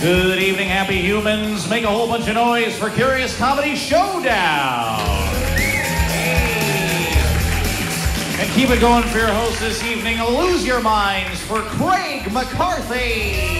Good evening, happy humans. Make a whole bunch of noise for Curious Comedy Showdown. And keep it going for your host this evening. Lose your minds for Craig McCarthy.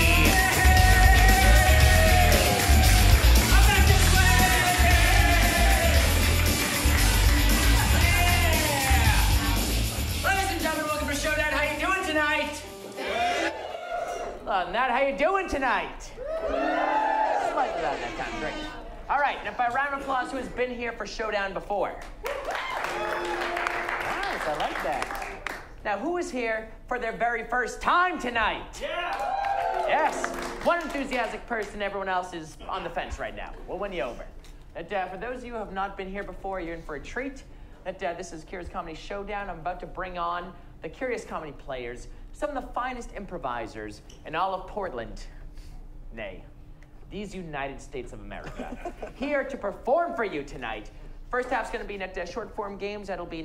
Nat, how you doing tonight? Slightly better that time, great. All right, now by round of applause, who has been here for Showdown before? Nice, I like that. Now, who is here for their very first time tonight? Yeah! Yes, one enthusiastic person, everyone else is on the fence right now. We'll win you over. That, for those of you who have not been here before, you're in for a treat. That this is Curious Comedy Showdown. I'm about to bring on the Curious Comedy players, some of the finest improvisers in all of Portland, nay, these United States of America, here to perform for you tonight. First half's going to be in short form games that'll be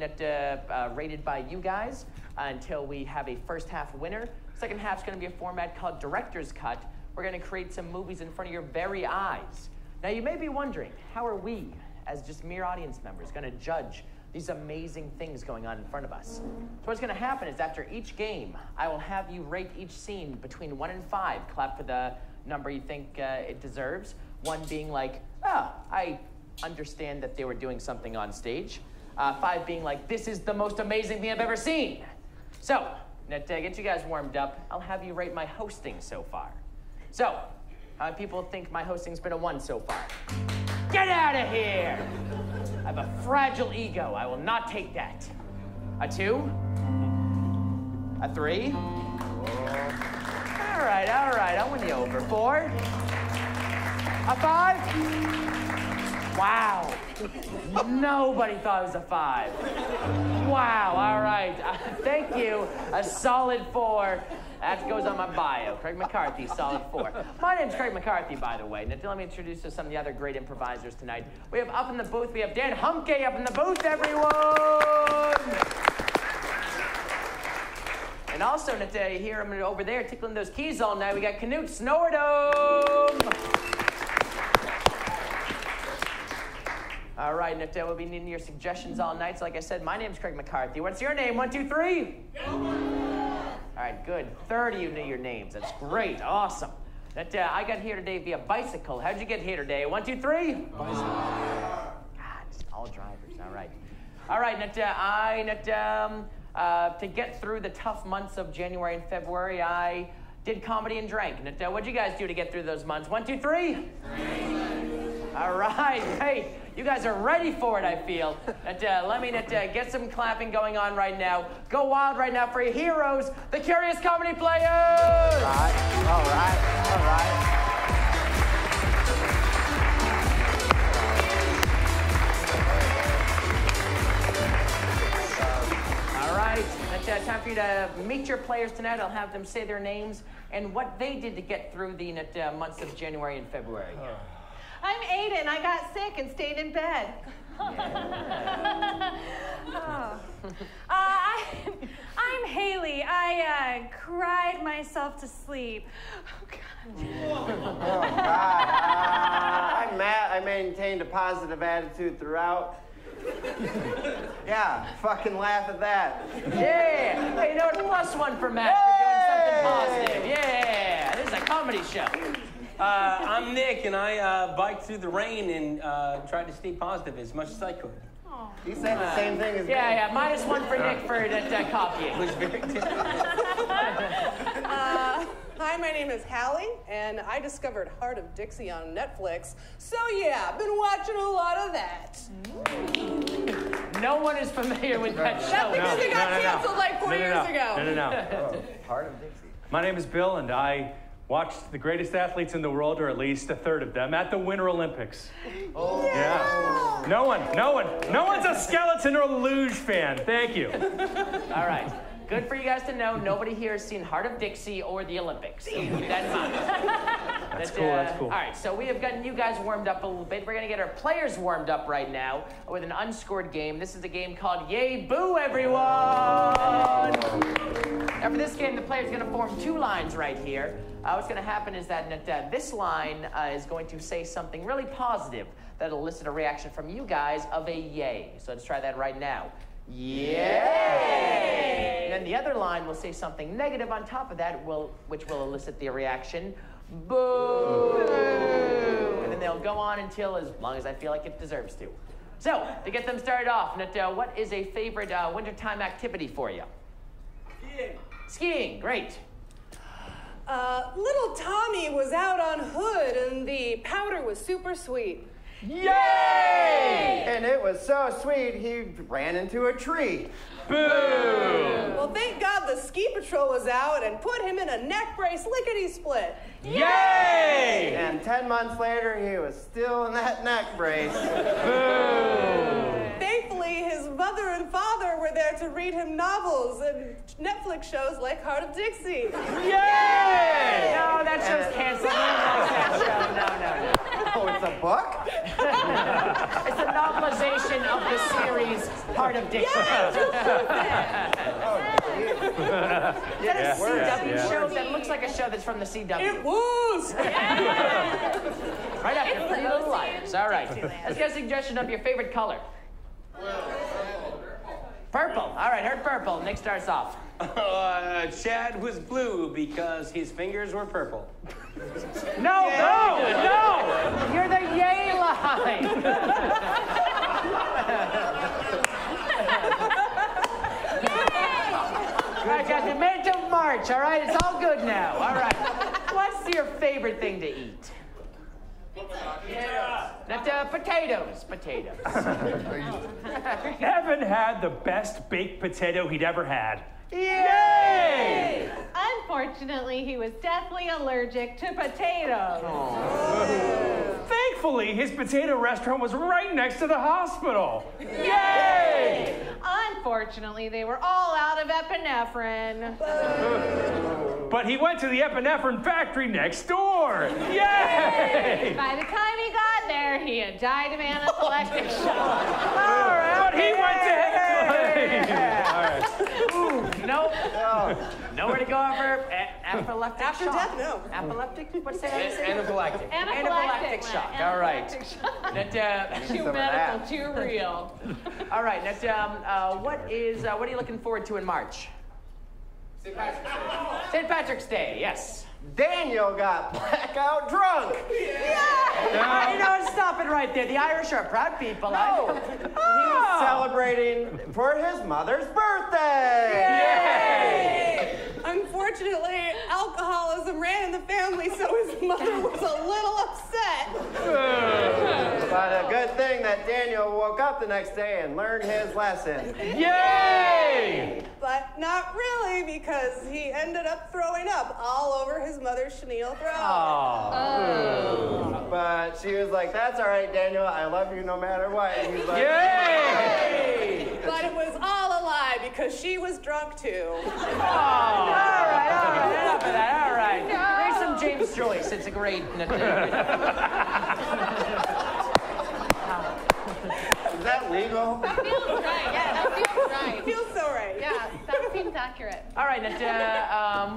rated by you guys until we have a first half winner. Second half's going to be a format called Director's Cut. We're going to create some movies in front of your very eyes. Now you may be wondering, how are we, as just mere audience members, going to judge these amazing things going on in front of us? So what's going to happen is after each game, I will have you rate each scene between 1 and 5. Clap for the number you think it deserves. 1 being like, I understand that they were doing something on stage. 5 being like, this is the most amazing thing I've ever seen. So, to get you guys warmed up, I'll have you rate my hosting so far. So, how many people think my hosting's been a 1 so far? Get out of here! I have a fragile ego. I will not take that. A 2? A 3? All right. I'll win you over. 4? A 5? Wow. Nobody thought it was a 5. Wow, all right. Thank you. A solid 4. That goes on my bio. Craig McCarthy, solid 4. My name's Craig McCarthy, by the way. Now, let me introduce you to some of the other great improvisers tonight. We have up in the booth, we have Dan Humke up in the booth, everyone! And also, you hear him over there tickling those keys all night. We got Knut Snordom! All right, we'll be needing your suggestions all night. So like I said, my name's Craig McCarthy. What's your name? 1, 2, 3? All right, good. 30 you knew your names. That's great. Awesome. I got here today via bicycle. How'd you get here today? 1, 2, 3? Bicycle. God, all drivers. All right. All right, to get through the tough months of January and February, I did comedy and drank. What'd you guys do to get through those months? 1, 2, 3? All right. Hey, you guys are ready for it, I feel. Let me get some clapping going on right now. Go wild right now for your heroes, the Curious Comedy Players! All right. All right, time for you to meet your players tonight. I'll have them say their names and what they did to get through the months of January and February. I'm Aiden. I got sick and stayed in bed. Yeah. I'm Hayley. I cried myself to sleep. Oh, God. Oh, God. I'm Matt. I maintained a positive attitude throughout. Yeah, fucking laugh at that. Yeah. Hey, you know what? +1 for Matt for doing something positive. Yeah. This is a comedy show. I'm Nick, and I biked through the rain and tried to stay positive as much as I could. He said the same thing as me. Yeah, -1 for Nick for copying. It was very Hi, my name is Hallie, and I discovered Heart of Dixie on Netflix. So yeah, I've been watching a lot of that. No one is familiar with that show. That's because it got canceled like 4 years ago. Oh, Heart of Dixie. My name is Bill, and I watched the greatest athletes in the world, or at least a third of them, at the Winter Olympics. Oh. Yeah. No one's a skeleton or luge fan. Thank you. All right. Good for you guys to know. Nobody here has seen Heart of Dixie or the Olympics. So keep that in mind. That's cool. All right, so we have gotten you guys warmed up a little bit. We're going to get our players warmed up right now with an unscored game. This is a game called Yay Boo, everyone! Now for this game, the player's going to form two lines right here. What's going to happen is that this line is going to say something really positive that'll elicit a reaction from you guys of a yay. So let's try that right now. Yay! And then the other line will say something negative on top of that, which will elicit the reaction, boo! And then they'll go on until as long as I feel like it deserves to. So, to get them started off, what is a favorite wintertime activity for you? Skiing. Skiing, great. Little Tommy was out on Hood and the powder was super sweet. Yay! And it was so sweet, he ran into a tree. Boo! Well, thank God the ski patrol was out and put him in a neck brace lickety-split. Yay! And 10 months later, he was still in that neck brace. Boo! Thankfully, his mother and father were there to read him novels and Netflix shows like Heart of Dixie. Yay! No, that show's canceled. No one likes that show. No. Oh, it's a book? It's a novelization of the series Heart of Dixie. Is that a CW show? That looks like a show that's from the CW. It was! Right after Pretty Little Liars. All right. Let's get a suggestion of your favorite color. Purple. All right, heard purple. Nick starts off. Chad was blue because his fingers were purple. No! You're the yay line. All right, guys, we made it to March, all right? It's all good now. All right. What's your favorite thing to eat? Potatoes. Evan had the best baked potato he'd ever had. Yay! Unfortunately, he was deathly allergic to potatoes. Thankfully, his potato restaurant was right next to the hospital. Yay! Unfortunately, they were all out of epinephrine. But he went to the epinephrine factory next door. Yay! By the time he got there, he had died of anaphylactic shock. All right. But he went to All right. Nope. Nowhere to go over anaphylactic After shock. death, no. Apoplectic? What's that? Anaphylactic. Anaphylactic shock. All right. Too medical, too real. All right. What are you looking forward to in March? St. Patrick's Day. Yes. Daniel got blackout drunk. Yeah. Stop it right there. The Irish are proud people. No. He was celebrating for his mother's birthday. Yay! Unfortunately, alcoholism ran in the family, so his mother was a little upset. But a good thing that Daniel woke up the next day and learned his lesson. Yay! But not really, because he ended up throwing up all over his mother's chenille throat. Oh. But she was like, "That's all right, Daniel. I love you no matter what." And he's like, Yay! But it was all a lie because she was drunk too. All right, enough of that. All right. Read some James Joyce. It's a great. Is that legal? That feels right. Yeah, that feels right. It feels so right. Yeah, that seems accurate. All right,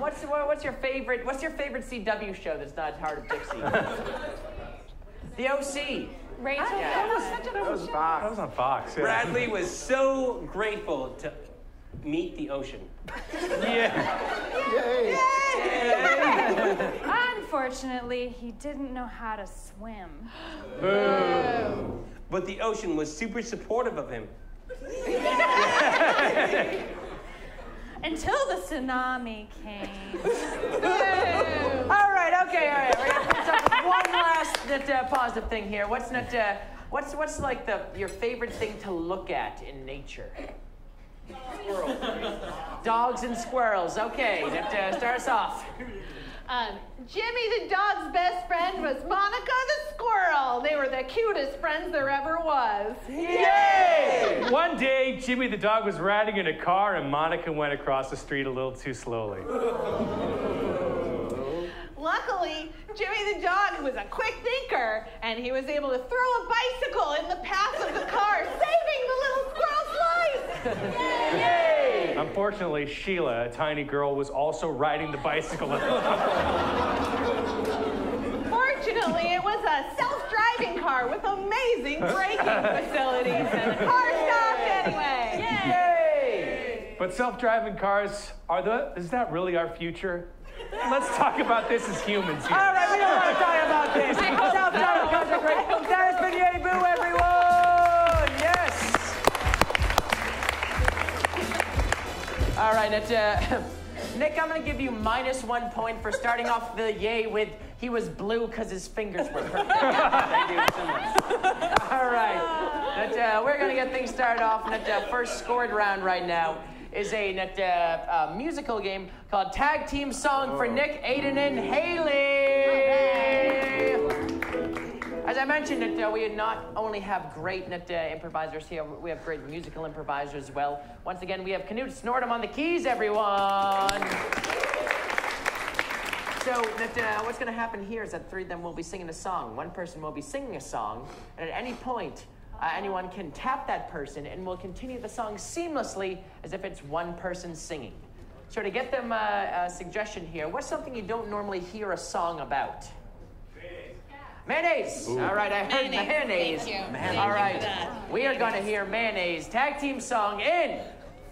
what's your favorite CW show that's not Heart of Dixie? The OC. Rachel, Yeah. That was That Fox. was on Fox. Yeah. Bradley was so grateful to meet the ocean. Yay. unfortunately, he didn't know how to swim. But the ocean was super supportive of him. Until the tsunami came. All right. We're gonna finish up with one last positive thing here. What's like your favorite thing to look at in nature? Squirrels. Dogs and squirrels. Okay, start us off. Jimmy the dog's best friend was Monica the squirrel. They were the cutest friends there ever was. Yay! One day, Jimmy the dog was riding in a car and Monica went across the street a little too slowly. Luckily, Jimmy the dog was a quick thinker, and he was able to throw a bicycle in the path of the car, saving the little squirrel's life. Yay! I'm Unfortunately, Sheila, a tiny girl, was also riding the bicycle. Fortunately, it was a self-driving car with amazing braking facilities, and the car stopped anyway. Yay! But self-driving cars, is that really our future? Let's talk about this as humans here. All right, we don't want to talk about this. Self-driving cars are great. There's Vergnetti, boo, everyone! Yes! All right, Nick, I'm going to give you -1 point for starting off the yay with he was blue because his fingers were perfect. Thank you so much. All right, we're going to get things started off. First scored round right now is a musical game called Tag Team Song for Nick, Aiden, and Hayley. As I mentioned, we not only have great improvisers here, we have great musical improvisers as well. Once again, we have Knut Snortum on the keys, everyone. So what's going to happen here is that 3 of them will be singing a song. One person will be singing a song, and at any point, anyone can tap that person, and we'll continue the song seamlessly as if it's one person singing. So to get them a suggestion here, what's something you don't normally hear a song about? Mayonnaise. Ooh. All right, I heard mayonnaise. Thank you. All right, we are going to hear mayonnaise. Tag team song in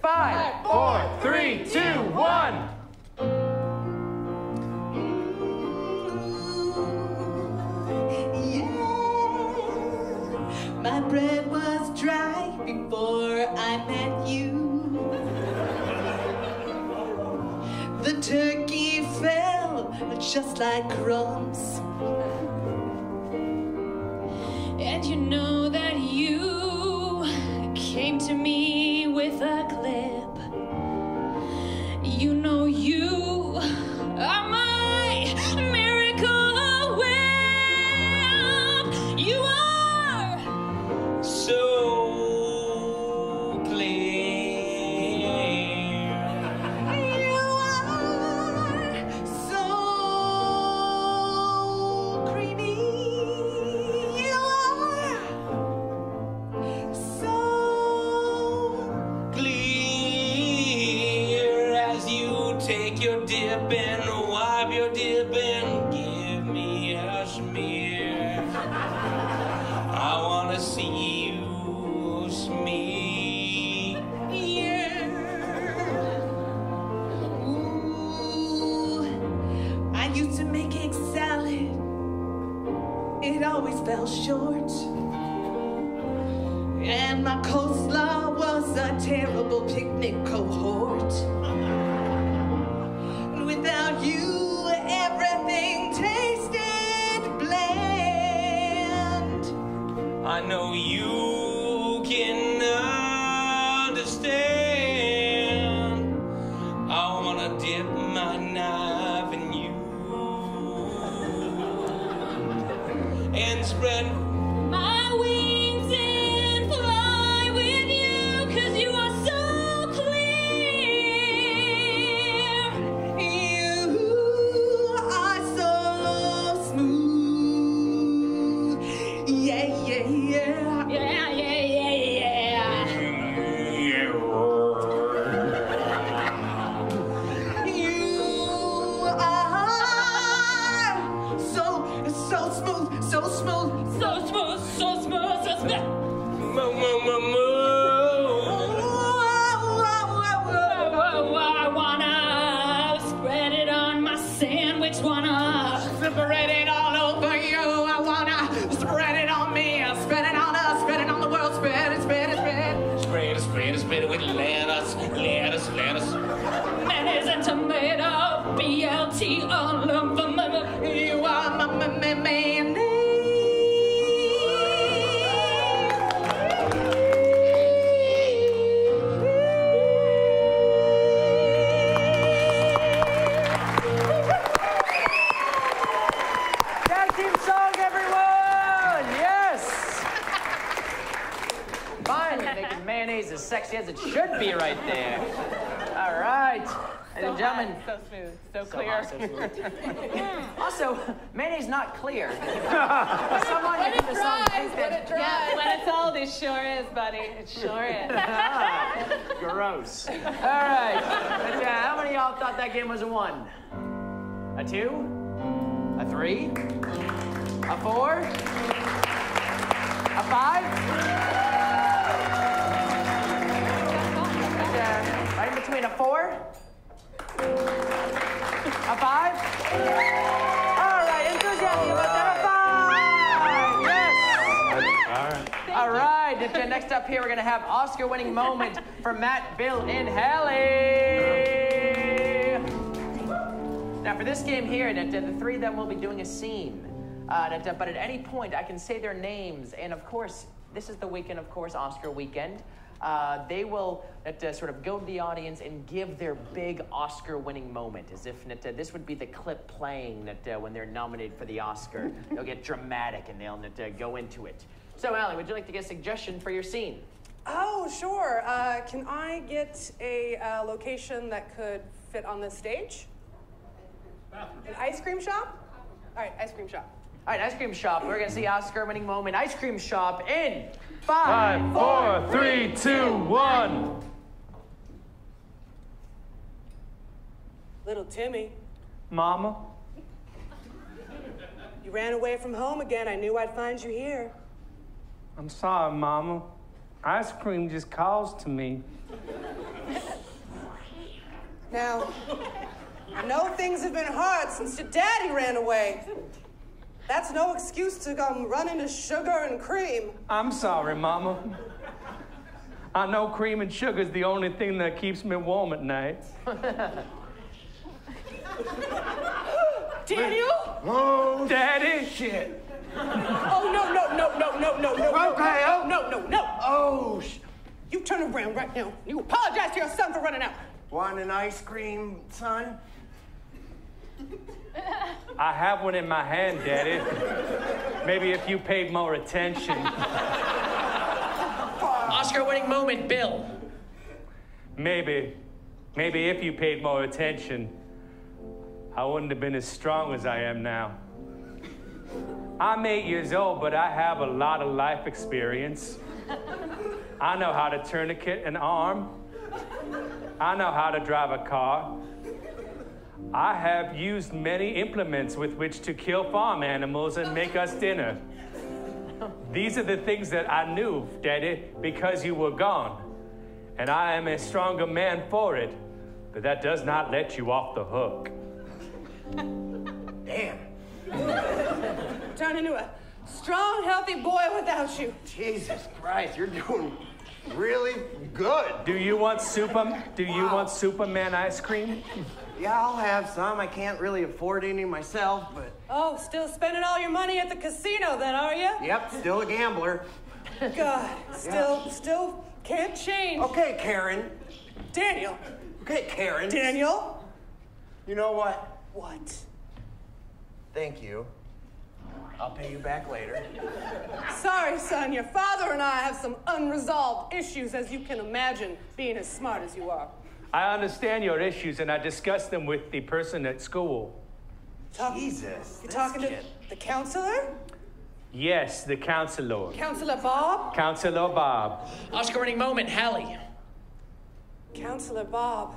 5, 4, 3, 2, 1. My bread was dry before I met you. The turkey fell just like crumbs. And you know that you came to me with a clip. You know you are my miracle whip. You are so clear. You are so creamy. You are so clear as you take your dip and wipe your dip and give me a smear. I wanna see you smear. Ooh, I used to make egg salad. It always fell short. And my coleslaw was a terrible picnic cohort. And without you, everything tasted bland. I know you can understand. I wanna dip my knife in you and spread my wings and fly with you, 'cause you are so clear. You are so smooth. Yeah, yeah, yeah. Yeah, yeah, yeah, yeah. You are so smooth, so smooth, so smooth, so smooth, so smooth. I wanna spread it on my sandwich, wanna spread it all over you. I wanna spread it on me, spread it on us, spread it on the world, spread it, spread it, spread it. Spread it, spread it, spread it with lettuce, lettuce, lettuce. Mayonnaise and tomato, BLT all over my, you are my mayonnaise. Tag team song, everyone! Yes! Finally making mayonnaise as sexy as it should be right there. All right. Ladies and gentlemen. So smooth, so clear. So smooth. Also, mayonnaise not clear. Someone When in it the song dries, when it dries. Yeah, when it's old, it sure is, buddy. It sure is. Gross. All right. But, how many of y'all thought that game was a 1? A 2? A 3? A 4? A 5? Right in between a 4? A 5? All right, enthusiasm, you got that a 5! Yes! All right. All right, next up here, we're going to have Oscar-winning moment for Matt, Bill, and Hayley. Now, for this game here, the three of them will be doing a scene. But at any point, I can say their names. And, of course, this is the weekend, of course, Oscar weekend. They will sort of go to the audience and give their big Oscar-winning moment, as if this would be the clip playing when they're nominated for the Oscar. They'll get dramatic, and they'll go into it. So, Allie, would you like to get a suggestion for your scene? Oh, sure. Can I get a location that could fit on this stage? An ice cream shop? All right, ice cream shop. All right, ice cream shop. We're going to see Oscar-winning moment, ice cream shop in 5, 4, 3, 2, 1. Little Timmy, Mama? you ran away from home again. I knew I'd find you here. I'm sorry, Mama. Ice cream just calls to me. Now, I know things have been hard since your daddy ran away. That's no excuse to run into sugar and cream. I'm sorry, Mama. I know cream and sugar's the only thing that keeps me warm at night. Daniel? Oh, Daddy! Shit. Oh, no. Okay, oh. No. Oh, You turn around right now. You apologize to your son for running out. Want an ice cream, son? I have one in my hand, Daddy. Maybe if you paid more attention. Oscar-winning moment, Bill. Maybe if you paid more attention, I wouldn't have been as strong as I am now. I'm 8 years old, but I have a lot of life experience. I know how to tourniquet an arm. I know how to drive a car. I have used many implements with which to kill farm animals and make us dinner. These are the things that I knew, Daddy, because you were gone. And I am a stronger man for it, but that does not let you off the hook. Damn. Turn into a strong, healthy boy without you. Jesus Christ, you're doing really good. Do you want Superman ice cream? Yeah, I'll have some. I can't really afford any myself, but... Oh, still spending all your money at the casino then, are you? Yep, still a gambler. God, still can't change. Okay, Karen. Daniel. Okay, Karen. Daniel. You know what? What? Thank you. I'll pay you back later. Sorry, son. Your father and I have some unresolved issues, as you can imagine, being as smart as you are. I understand your issues, and I discussed them with the person at school. Jesus. You talking to the counselor? Yes, the counselor. Counselor Bob? Counselor Bob. Oscar-winning moment, Halle. Counselor Bob.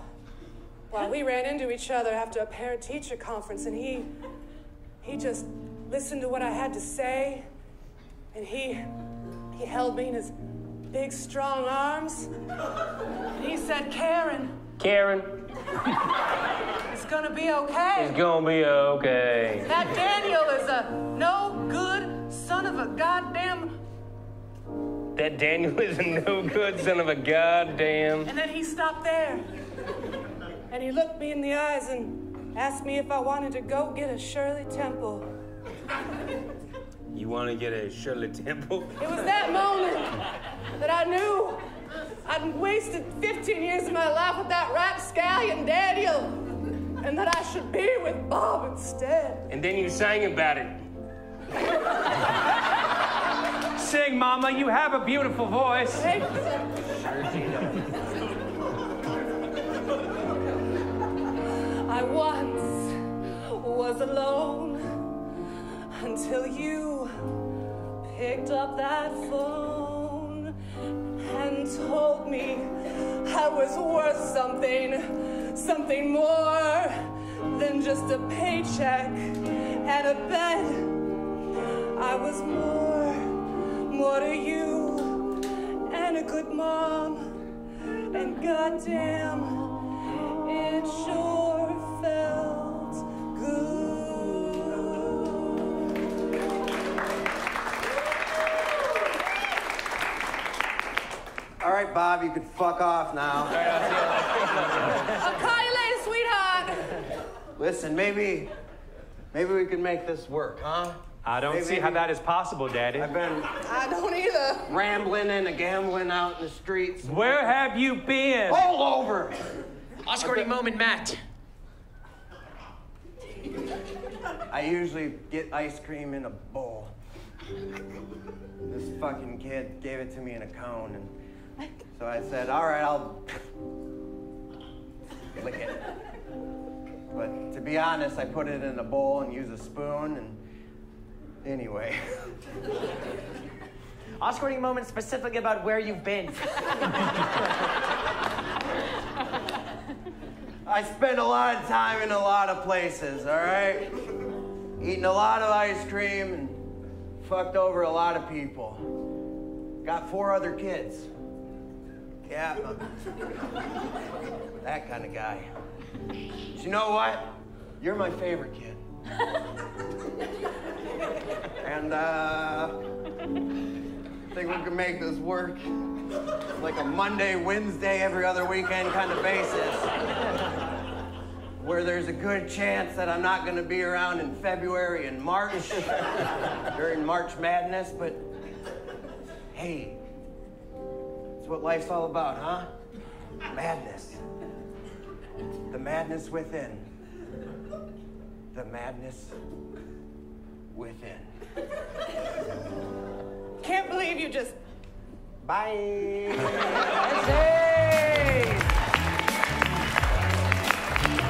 Well, we ran into each other after a parent-teacher conference, and he just listened to what I had to say, and he held me in his big, strong arms, and he said, Karen, it's gonna be okay. It's gonna be okay. That Daniel is a no good son of a goddamn... That Daniel is a no good son of a goddamn... And then he stopped there, and he looked me in the eyes and asked me if I wanted to go get a Shirley Temple. You want to get a Shirley Temple? It was that moment that I knew I'd wasted 15 years of my life with that rapscallion Daniel, and that I should be with Bob instead. And then you sang about it. Sing, Mama, you have a beautiful voice. Thank you, sir. I once was alone until you picked up that phone and told me I was worth something, something more than just a paycheck and a bed. I was more to you, and a good mom, and goddamn, it sure felt good. All right, Bob, you can fuck off now. I'll call you later, sweetheart. Listen, maybe we can make this work, huh? I don't see how that is possible, Daddy. I've been I don't either. rambling and gambling out in the streets. Where have you been? All over. Oscar-winning moment, Matt. I usually get ice cream in a bowl. This fucking kid gave it to me in a cone, and so I said, all right, I'll lick it. But to be honest, I put it in a bowl and used a spoon, and anyway. Oscar-winning moment specifically about where you've been. I spent a lot of time in a lot of places, all right? Eating a lot of ice cream and fucked over a lot of people. Got 4 other kids. Yeah, that kind of guy. But you know what? You're my favorite kid. And I think we can make this work. Like a Monday, Wednesday, every other weekend kind of basis. Where there's a good chance that I'm not going to be around in February and March during March Madness, but hey, that's what life's all about, huh? Madness. The madness within. The madness within. Can't believe you just... Bye.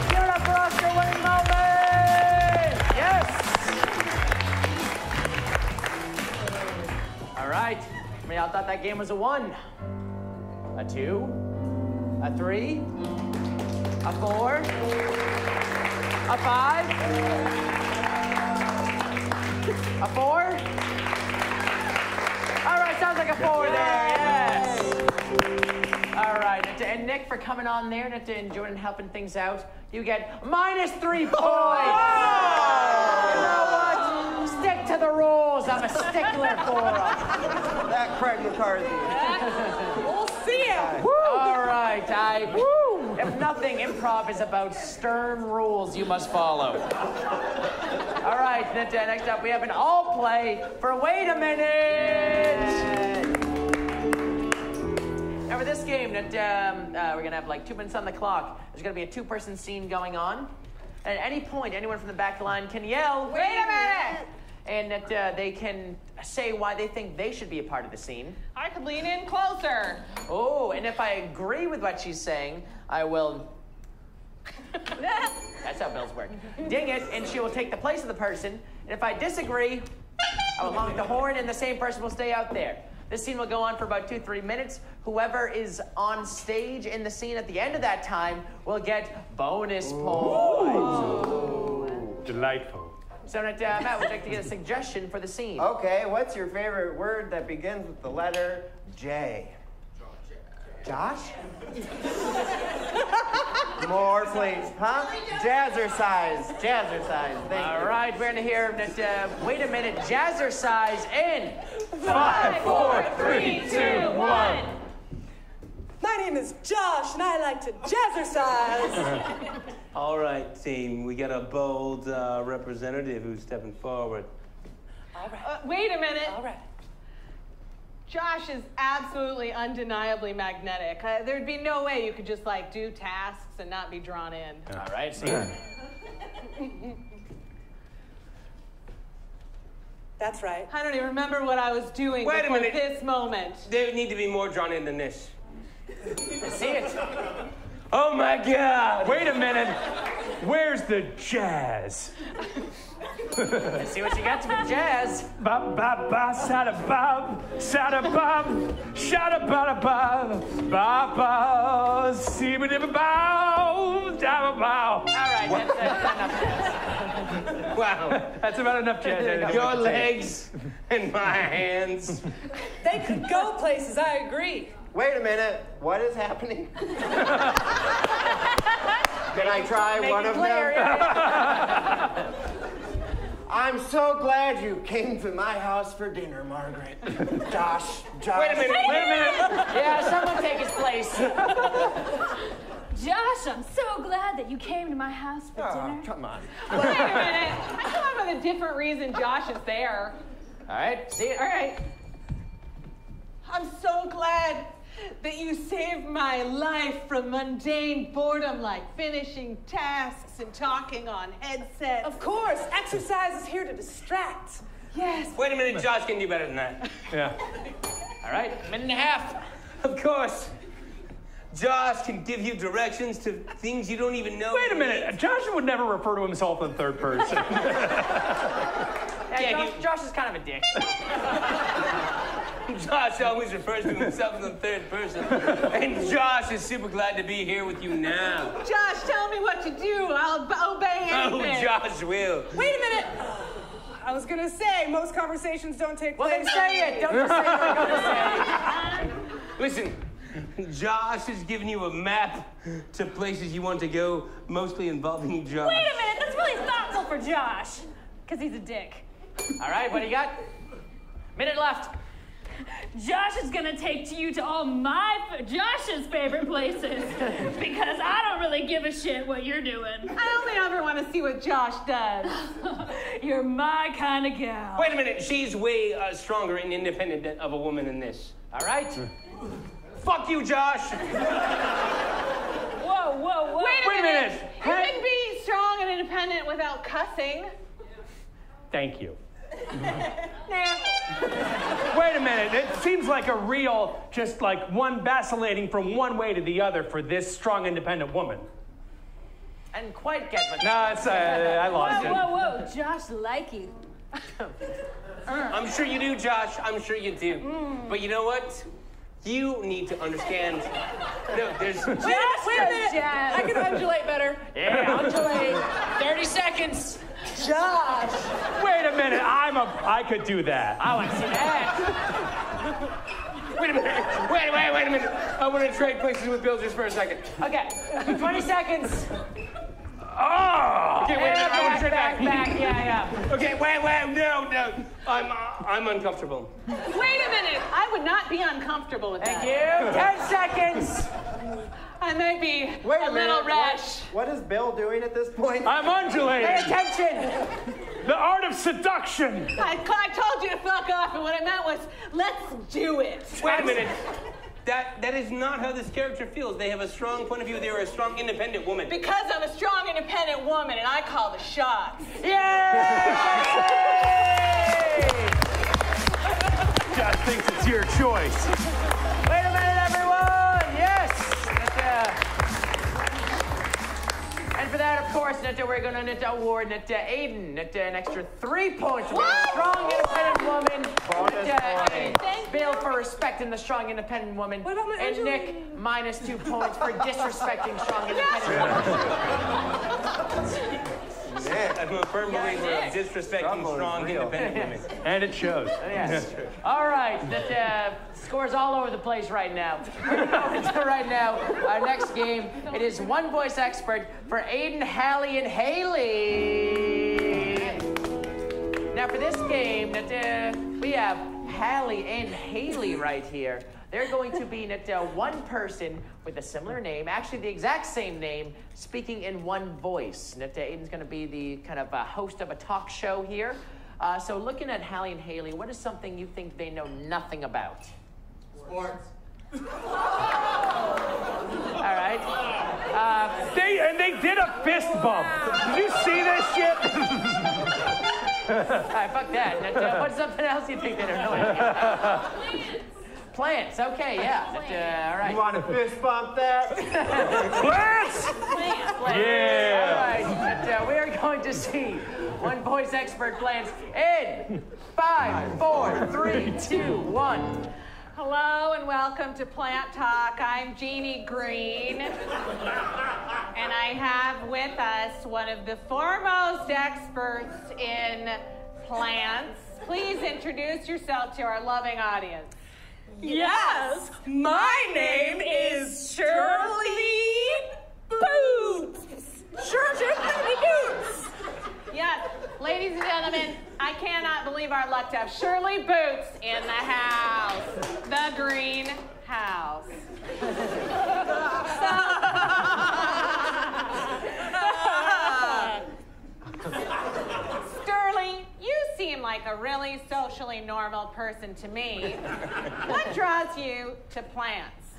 Give it up for Oscar-winning moment! Yes! All right. I mean, I thought that game was a 1, a 2, a 3, a 4, a 5, a 4. All right, sounds like a 4 there, yes. All right, and Nick, for coming on there and enjoying and helping things out, you get -3 points. Oh! You know what? Stick to the rules. I'm a stickler for them. That Craig McCarthy. We'll see ya. All right, if nothing, improv is about stern rules you must follow. All right, next up we have an all play for Wait a Minute. Now for this game, we're gonna have like 2 minutes on the clock. There's gonna be a 2-person scene going on. And at any point, anyone from the back line can yell, "Wait a minute!" And that they can say why they think they should be a part of the scene. I could lean in closer. Oh, and if I agree with what she's saying, I will... That's how bells work. Ding it, and she will take the place of the person. And if I disagree, I will honk the horn, and the same person will stay out there. This scene will go on for about 2-3 minutes. Whoever is on stage in the scene at the end of that time will get bonus points. Delightful. So, Matt, would you like to get a suggestion for the scene? Okay, what's your favorite word that begins with the letter J? Josh? More, please. Huh? Jazzercise. Jazzercise. Thank you. All right, we're going to hear Wait a Minute, Jazzercise in 5, 4, 3, 2, 1. My name is Josh, and I like to jazzercise. All right, team. We got a bold representative who's stepping forward. All right. Wait a minute. All right. Josh is absolutely undeniably magnetic. There'd be no way you could just like do tasks and not be drawn in. All right, see. That's right. I don't even remember what I was doing Wait a before minute. this moment. They need to be more drawn in than this. See it. Oh my God! Wait a minute. Where's the jazz? Let's see what you got for jazz. Ba ba ba sada ba sada ba shada ba ba ba ba see ba ba ba da ba. All right, that's enough jazz. Wow. That's about enough jazz. Your legs and my hands. They could go places, I agree. Wait a minute. What is happening? Can I try Make one it of clear, them? yeah. I'm so glad you came to my house for dinner, Margaret. Josh. Wait a minute. Yeah, someone take his place. Josh, I'm so glad that you came to my house for dinner. Come on. Wait a minute. I come up with a different reason Josh is there. All right, see it. All right. I'm so glad that you saved my life from mundane boredom like finishing tasks and talking on headsets. Of course, exercise is here to distract. Yes. Wait a minute, Josh can do better than that. Yeah. All right, minute and a half. Of course. Josh can give you directions to things you don't even know. Wait a minute. Josh would never refer to himself in third person. Yeah, Josh is kind of a dick. Josh always refers to himself in the third person. And Josh is super glad to be here with you now. Josh, tell me what to do. I'll obey anything. Oh, Josh will. Wait a minute. I was gonna say, most conversations don't take Well, place. then say it. Don't just say what I'm going to say. Listen, Josh has given you a map to places you want to go, mostly involving Josh. Wait a minute, that's really thoughtful for Josh. Because he's a dick. All right, what do you got? Minute left. Josh is gonna take you to all Josh's favorite places because I don't really give a shit what you're doing. I only ever want to see what Josh does. You're my kind of gal. Wait a minute, she's way stronger and independent of a woman than this. All right. Fuck you, Josh. Whoa, whoa, whoa. Wait a minute. You can be strong and independent without cussing. Thank you. Nah. Wait a minute. It seems like a real, just like one vacillating from one way to the other for this strong, independent woman. And quite get what. No, it's, I lost Whoa, it. whoa, whoa. Josh like you. I'm sure you do, Josh. I'm sure you do. But you know what? You need to understand. No, there's. Wait a minute. Jazz. I can undulate better. Yeah, undulate. 30 seconds. Josh. Wait a minute. I could do that. I want to see that. Wait a minute. Wait a minute. I want to trade places with Bill just for a second. Okay, 20 seconds. Oh! Okay, wait a minute. I want to trade back. Yeah. Okay, wait, no. I'm uncomfortable. Wait a minute. I would not be uncomfortable with Thank that. you. 10 seconds. I may be Wait a little rash. What is Bill doing at this point? I'm Pay undulating. attention. The art of seduction. I told you to fuck off, and what I meant was, let's do it. Wait a minute. That is not how this character feels. They have a strong point of view. They are a strong, independent woman. Because I'm a strong, independent woman, and I call the shots. Yay! Josh thinks it's your choice. Wait a minute, everyone. Yes. And for that, of course, we're going to award Aiden an extra 3 points for being a strong, independent woman. Bill for respecting the strong, independent woman. What about my and Angelina? Nick, -2 points for disrespecting strong, independent women. I'm a firm believer of disrespecting strong, independent women. And it shows. Yes. All right. Scores all over the place right now. Right now, our next game, it is One Voice Expert for Aiden, Hallie, and Hayley. Now, for this game, we have Hallie and Hayley right here. They're going to be one person with a similar name, actually the exact same name, speaking in one voice. Aiden's going to be the kind of host of a talk show here. So looking at Hallie and Hayley, what is something you think they know nothing about? Sports. All right. They did a fist bump. Did you see this shit? All right, fuck that. What's something else you think they don't know? Plants, okay, yeah. All right. You want to fist bump that? Plants! Plants. Yeah. All right, but, we are going to see one voice expert plants in 5, 4, 3, 2, 1. Hello and welcome to Plant Talk. I'm Jeannie Green. And I have with us one of the foremost experts in plants. Please introduce yourself to our loving audience. Yes, my name is Shirley Boots. Shirley Boots. Yes, ladies and gentlemen, I cannot believe our luck to have Shirley Boots in the house. The green house. Sterling, you seem like a really socially normal person to me. What draws you to plants?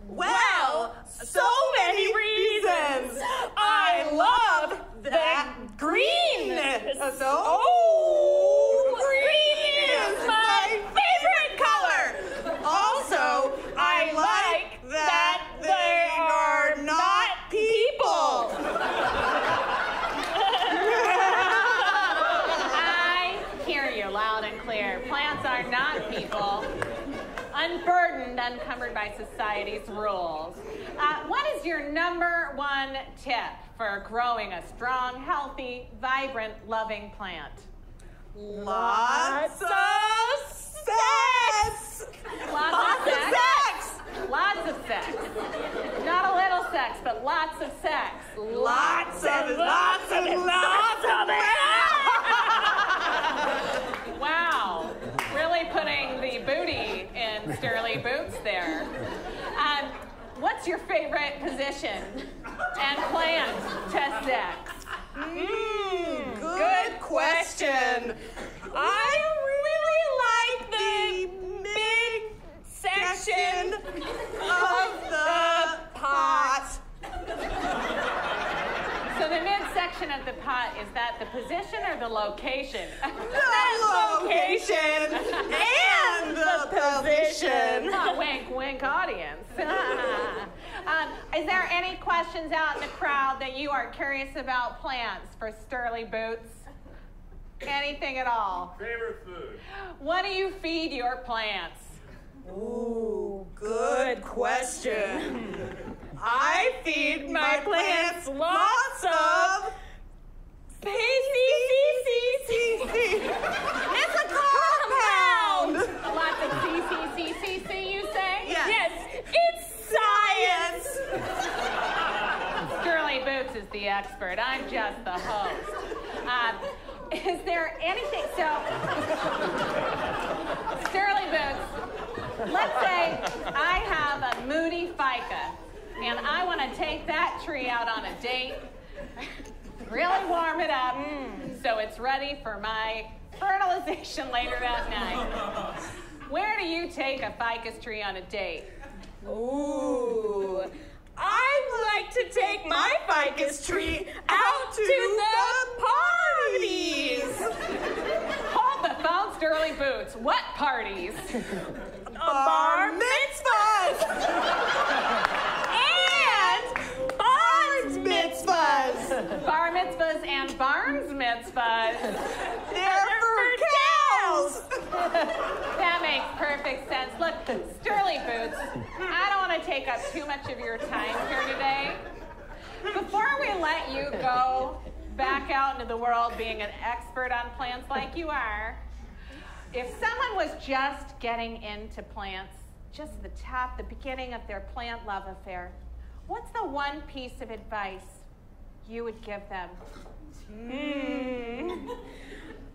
Well, so many reasons. I love that greenness. Green is my favorite color. Also, I like that they are not people. I hear you loud and clear. Plants are not people. Unburdened, unencumbered by society's rules. What is your #1 tip for growing a strong, healthy, vibrant, loving plant? Lots of sex. Lots of sex. Lots of sex. Not a little sex, but lots of sex. Lots of it. Wow. Really putting the booty in Sterling Boots there. What's your favorite position and plant to sex? Good question. I really like the midsection of the pot. So the midsection of the pot, is that the position or the location? The location and the position. Oh, wink, wink, audience. Is there any questions out in the crowd that you are curious about plants for Sterling Boots? Anything at all? Favorite food? What do you feed your plants? Ooh, good question. I feed my plants lots of It's a compound. Lots of CCCCC, you say? Yes, it's science. Sterling Boots is the expert. I'm just the host. Is there anything, Sterling Boots, let's say I have a moody ficus and I want to take that tree out on a date, really warm it up so it's ready for my fertilization later that night. Where do you take a ficus tree on a date? Ooh, I like to take my ficus tree out to the parties. Hold the phone, Sterling Boots. What parties? Bar mitzvahs. And barns mitzvahs. Bar mitzvahs and barns mitzvahs. They're for cows. That makes perfect sense. Look, Sterling Boots, I don't want to take up too much of your time here today. Before we let you go back out into the world being an expert on plants like you are, if someone was just getting into plants, just the beginning of their plant love affair, what's the one piece of advice you would give them?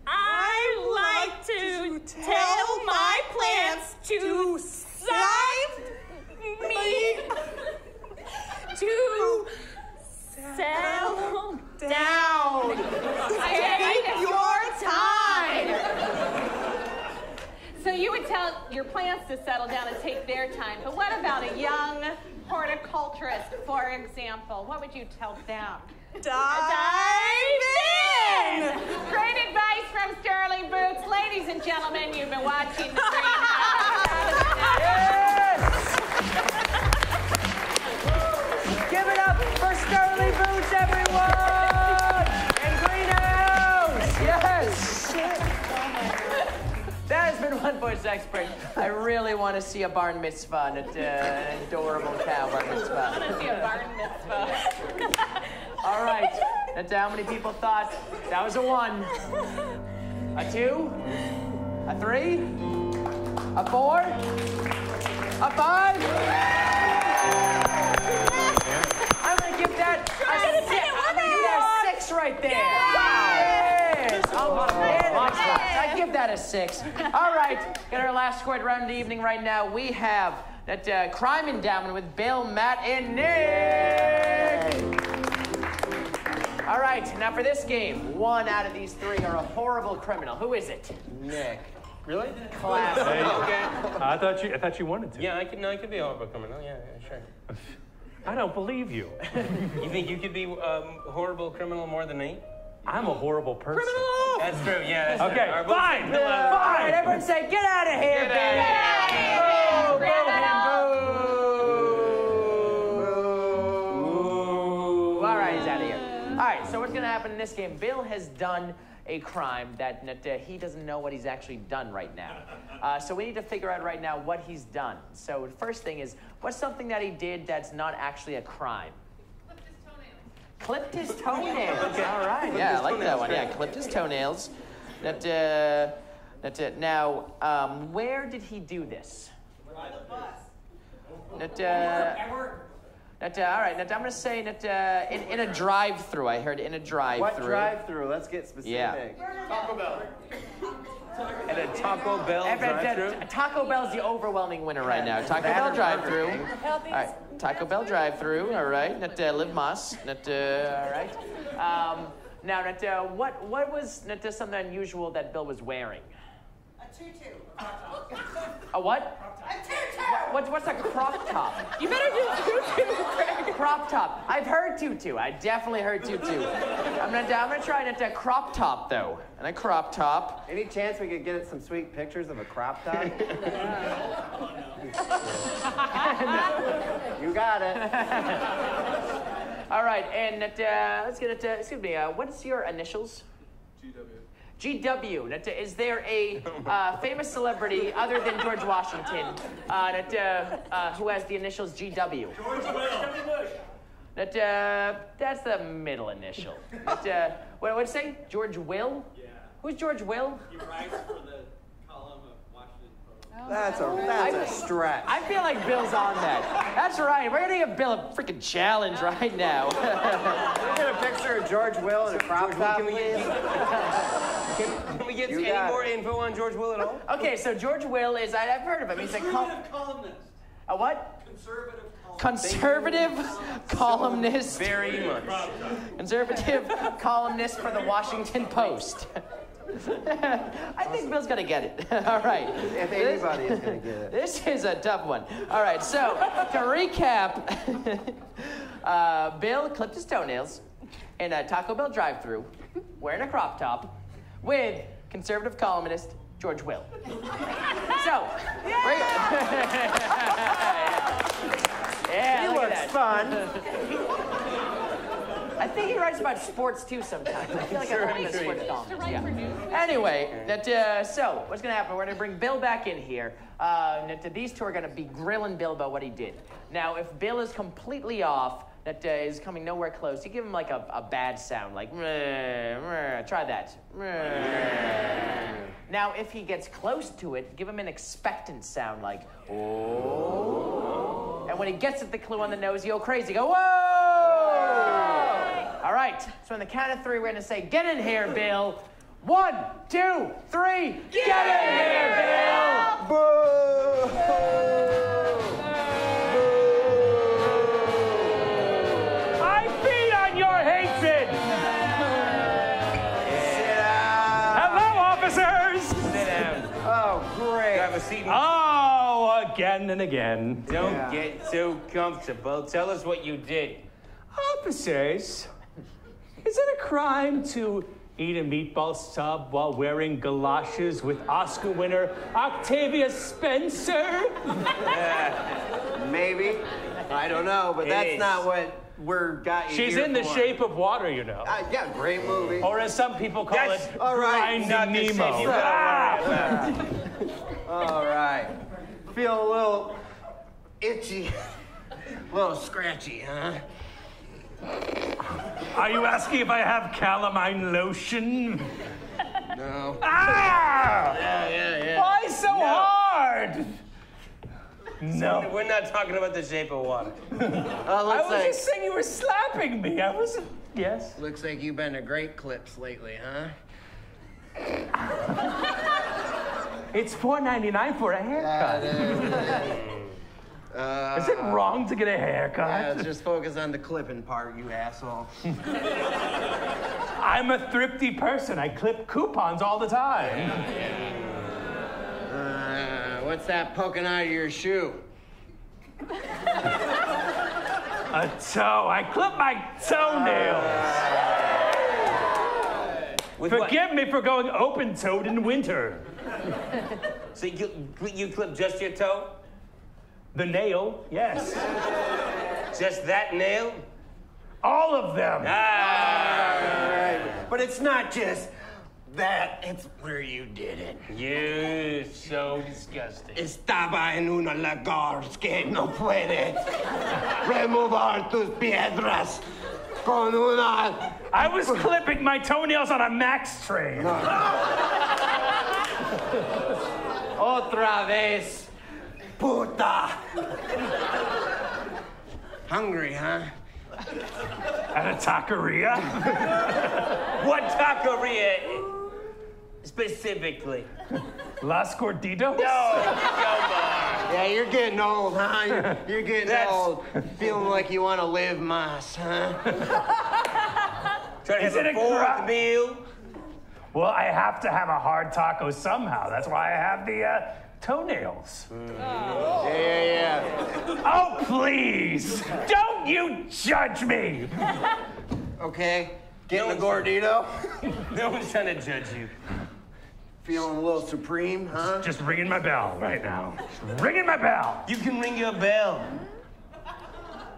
I like to tell my plants to size me to settle down. Take your time. So you would tell your plants to settle down and take their time, but what about a young horticulturist, for example? What would you tell them? Dive in! Great advice from Sterling Boots. Ladies and gentlemen, you've been watching The Green House. silent voice expert. I really want to see a bar mitzvah, an adorable cow bar mitzvah. I want to see a barn mitzvah. All right. That's how many people thought that was a 1, a 2, a 3, a 4, a 5. I'm gonna give that a 6 right there. Yes. I give that a 6. All right. Get our last scored round of the evening right now. We have that crime endowment with Bill, Matt, and Nick. All right, now for this game, 1 out of these 3 are a horrible criminal. Who is it? Nick. Really? Classic. Okay. I thought you wanted to. Yeah, I could be a horrible criminal. Yeah, sure. I don't believe you. You think you could be horrible criminal more than me? I'm a horrible person. Criminal! That's true. Yeah. That's Okay, true. fine. All right, everyone say, get out of here, baby. All right, he's out of here. All right, so what's going to happen in this game? Bill has done a crime that he doesn't know what he's actually done right now. So we need to figure out right now what he's done. So the first thing is, what's something that he did that's not actually a crime? Clipped his toenails. Okay. All right. Yeah, I like that one. Yeah, clipped his toenails. Now, where did he do this? By the bus. All right, I'm going to say in a drive-through. I heard in a drive-through. What drive-through? Let's get specific. Yeah. Taco Bell. At a Taco Bell drive-thru? Taco Bell's the overwhelming winner right now. Taco Bell drive-thru. All right, Taco Bell drive-thru. All right, Liv Moss. All right. Now, what was something unusual that Bill was wearing? A tutu. A what? A tutu. What's a crop top? You better do tutu. Crop top. I've heard tutu. I definitely heard tutu. I'm gonna try a crop top though. And a crop top. Any chance we could get some sweet pictures of a crop top? You got it. All right, and let's get it. Excuse me. What's your initials? GW. Is there a famous celebrity other than George Washington who has the initials GW? George Will. That's the middle initial. What did it say? George Will? Yeah. Who's George Will? He writes for the column of Washington Post. That's a stretch. I feel like Bill's on that. That's right. We're gonna give Bill a freaking challenge right now. Get a picture of George Will in a crop top, please. Can we get any more info on George Will at all? Okay, so George Will is, I've heard of him. He's a columnist. A what? Conservative columnist. Very much. Conservative columnist for the Washington Post. I think Bill's gonna get it. All right. If anybody is gonna get it. This is a tough one. All right, so to recap, Bill clipped his toenails in a Taco Bell drive-thru, wearing a crop top, with conservative columnist George Will. So, yeah, He look at looks that. fun. I think he writes about sports too sometimes. I feel like I've heard him as sports columnist. Yeah. Anyway, so what's gonna happen? We're gonna bring Bill back in here. These two are gonna be grilling Bill about what he did. Now, if Bill is completely off, that is coming nowhere close, you give him like a bad sound, like meh, meh. Try that. Meh. Now, if he gets close to it, give him an expectant sound, like oh. And when he gets at the clue on the nose, you go crazy. Go whoa! All right. So on the count of 3, we're gonna say, "Get in here, Bill." 1, 2, 3. Get in here, Bill. Boo! I feed on your hatred. Hello, officers. Sit down. Oh, great. Grab a seat. Oh, again and again. Don't get so comfortable. Tell us what you did. Officers, is it a crime to eat a meatball sub while wearing galoshes with Oscar winner Octavia Spencer? Maybe. I don't know, but that's not what we're got you She's here in The for. Shape of Water, you know. Yeah, great movie. Or as some people call it, all right. Finding Nemo. You gotta worry about. All right. Feel a little itchy, a little scratchy, huh? Are you asking if I have calamine lotion? No. Ah! Yeah. Why so hard? No. We're not talking about the shape of water. I was just saying you were slapping me. I wasn't. Yes. Looks like you've been to great clips lately, huh? It's $4.99 for a haircut. Is it wrong to get a haircut? Yeah, just focus on the clipping part, you asshole. I'm a thrifty person. I clip coupons all the time. What's that poking out of your shoe? A toe. I clip my toenails. Forgive me for going open-toed in winter. So you clip just your toe? The nail, yes. Just that nail? All of them. But it's not just that, it's where you did it. You're so disgusting. Estaba en un lugar que no puede remover tus piedras con una... I was clipping my toenails on a Max train. Otra vez, puta. Hungry, huh? At a taqueria? What taqueria specifically? Las Gorditos? No, come Yeah, you're getting old, huh? You're getting old. Feeling like you want to live mas, huh? Trying to have a fourth meal? Well, I have to have a hard taco somehow. That's why I have the toenails. Yeah. Oh, please! Don't you judge me! Okay, getting a gordito? No one's trying to judge you. Feeling a little supreme, huh? Just ringing my bell right now. Just ringing my bell. You can ring your bell.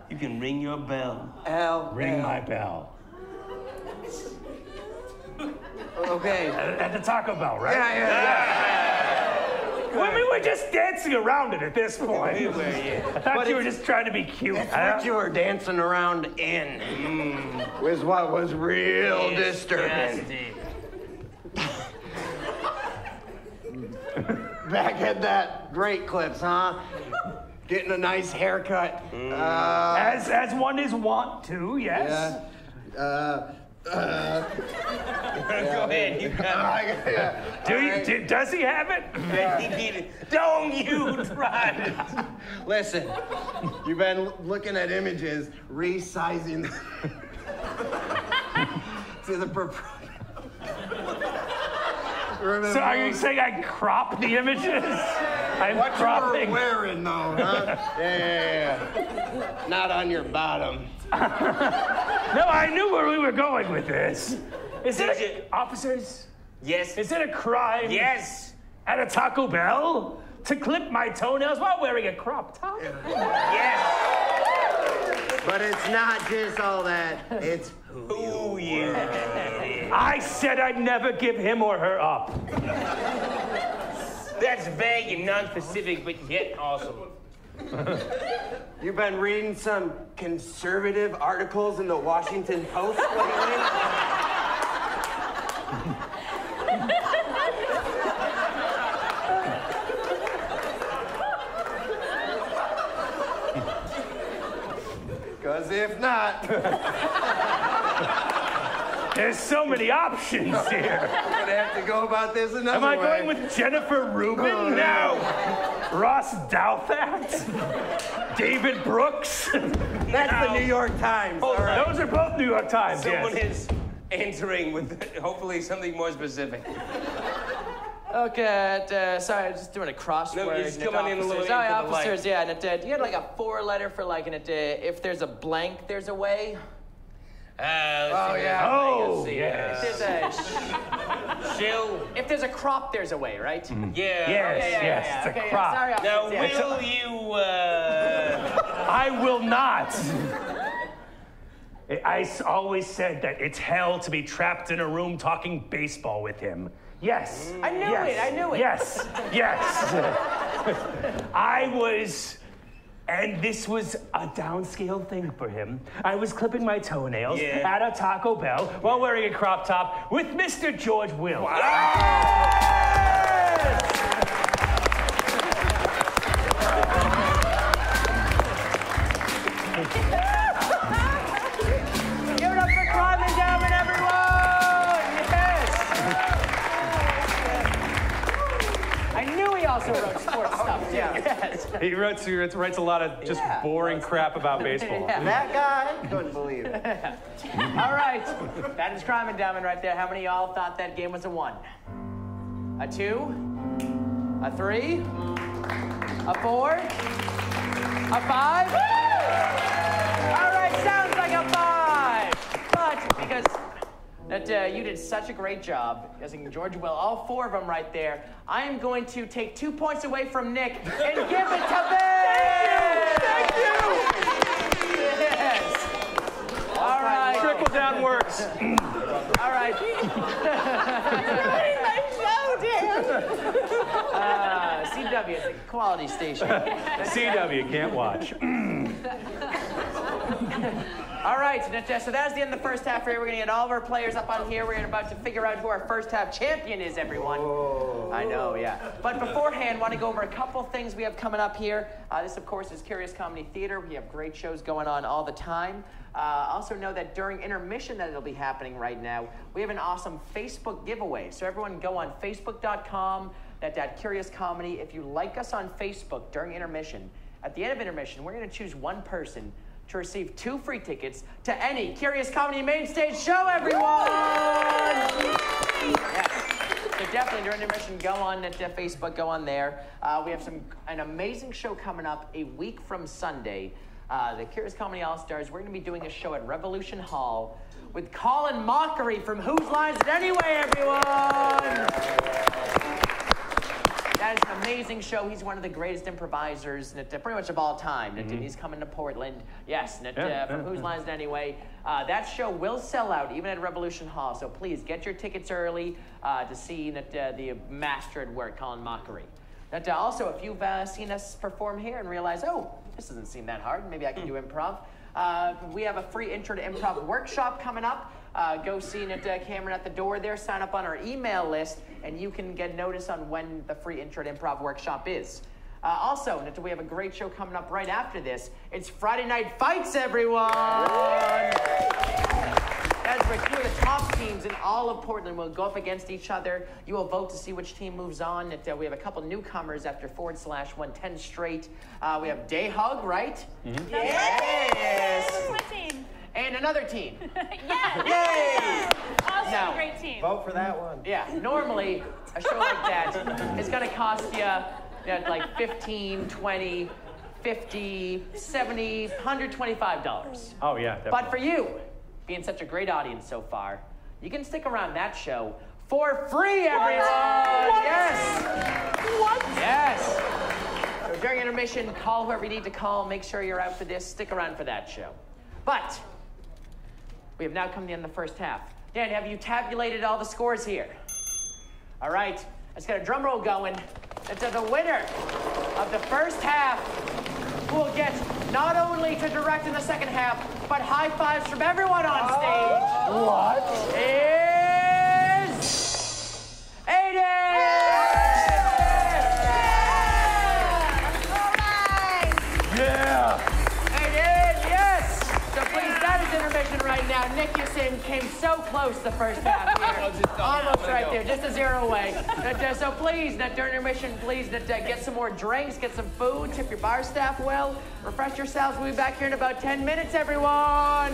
You can ring your bell. Ring my bell. Okay. At the Taco Bell, right? Yeah. Well, we were just dancing around it at this point. We were, yeah. I thought you were just trying to be cute. That's what you were dancing around in. Was what was real disturbing. Back at that great clips, huh? Getting a nice haircut. As one is wont to, yes. Yeah. Go ahead, you got it. Does he have it? Don't you try it. Listen, you've been looking at images, resizing them to the proprietor. So are you saying I crop the images? I'm what cropping. you were wearing, though, huh? Yeah. Not on your bottom. No, I knew where we were going with this. Officers? Yes. Is it a crime? Yes. At a Taco Bell to clip my toenails while wearing a crop top? Yes. But it's not just all that. It's who you are. I said I'd never give him or her up. That's vague and non-specific, but yet awesome. You've been reading some conservative articles in the Washington Post lately? Because if not... There's so many options here. I'm going to have to go about this another Am I way. going with Jennifer Rubin? No. Ross Douthat? David Brooks? That's the New York Times. All right. Those are both New York Times, Someone yes. is entering with hopefully something more specific. Okay, sorry, just doing a crossword. No, you just come on in a little officers. Oh, into the officers, light. yeah, and you had like a 4-letter for like, and if there's a blank, there's a way. yeah. Oh, If yes. there's a Chill. if there's a crop, there's a way, right? Yeah. Yes, it's a Okay, crop. sorry, Now, officers, yeah. will you, I will not. I always said that it's hell to be trapped in a room talking baseball with him. Yes. I knew it. I knew it. Yes. Yes. I was. And this was a downscale thing for him. I was clipping my toenails at a Taco Bell while wearing a crop top with Mr. George Will. Wow. Give it up for Crime Endowment, everyone! Yes! I knew he also wrote sports stuff, too. Yes. He writes a lot of just boring crap about baseball. Yeah. That guy, couldn't believe it. All right, that is Crime Endowment right there. How many of y'all thought that game was a 1? A 2? A 3? A 4? A 5? All right, sounds like a 5. But because you did such a great job, guessing George Will, all 4 of them right there, I am going to take 2 points away from Nick and give it to Ben! Thank you! Yes. All right. Trickle down works. All right. You're ruining my show, Dan. CW is a quality station. CW, can't watch. All right, so that is the end of the first half here. We're going to get all of our players up on here. We're about to figure out who our first half champion is, everyone. Whoa. I know, yeah. But beforehand, want to go over a couple things we have coming up here. This, of course, is Curious Comedy Theater. We have great shows going on all the time. Also know that during intermission that it'll be happening right now, we have an awesome Facebook giveaway. So everyone go on facebook.com, that Curious Comedy. If you like us on Facebook during intermission, at the end of intermission, we're going to choose one person to receive 2 free tickets to any Curious Comedy main stage show, everyone! Yes. So definitely during intermission, go on Facebook, go on there. We have an amazing show coming up a week from Sunday. The Curious Comedy All-Stars. We're going to be doing a show at Revolution Hall with Colin Mockery from Whose Lines Is It Anyway, everyone! That is an amazing show. He's one of the greatest improvisers pretty much of all time. He's coming to Portland. Yes, from Whose Lines Is It Anyway. That show will sell out even at Revolution Hall. So please get your tickets early to see the master at work, Colin Mockery. Also, if you've seen us perform here and realize, oh, this doesn't seem that hard, maybe I can do improv. We have a free intro to improv workshop coming up. Go see Cameron at the door there. Sign up on our email list, and you can get notice on when the free intro to improv workshop is. Also, we have a great show coming up right after this. It's Friday Night Fights, everyone! That's where 2 of the top teams in all of Portland will go up against each other. You will vote to see which team moves on. We have a couple newcomers after /110 straight. We have Day Hug, right? Mm-hmm. Yes! What team? And another team. Yes! Yay! Also now, a great team. Vote for that one. Yeah, normally a show like that is going to cost you like $15, $20, $50, $70, $125. Oh, yeah, definitely. But for you, being such a great audience so far, you can stick around that show for free, everyone! What? Yes! What? Yes! So during intermission, call whoever you need to call. Make sure you're out for this. Stick around for that show. But we have now come to the end of the first half. Dan, have you tabulated all the scores here? All right, let's get a drum roll going. It's the winner of the first half, who will get not only to direct in the second half, but high fives from everyone on stage. What? Is Aiden! Yeah! Aiden, yes! So please, that is intermission right now. Nick, you came so close the first half here. Almost right there, just a 0 away. So please, during intermission, please get some more drinks, get some food, tip your bar staff well, refresh yourselves. We'll be back here in about 10 minutes, everyone.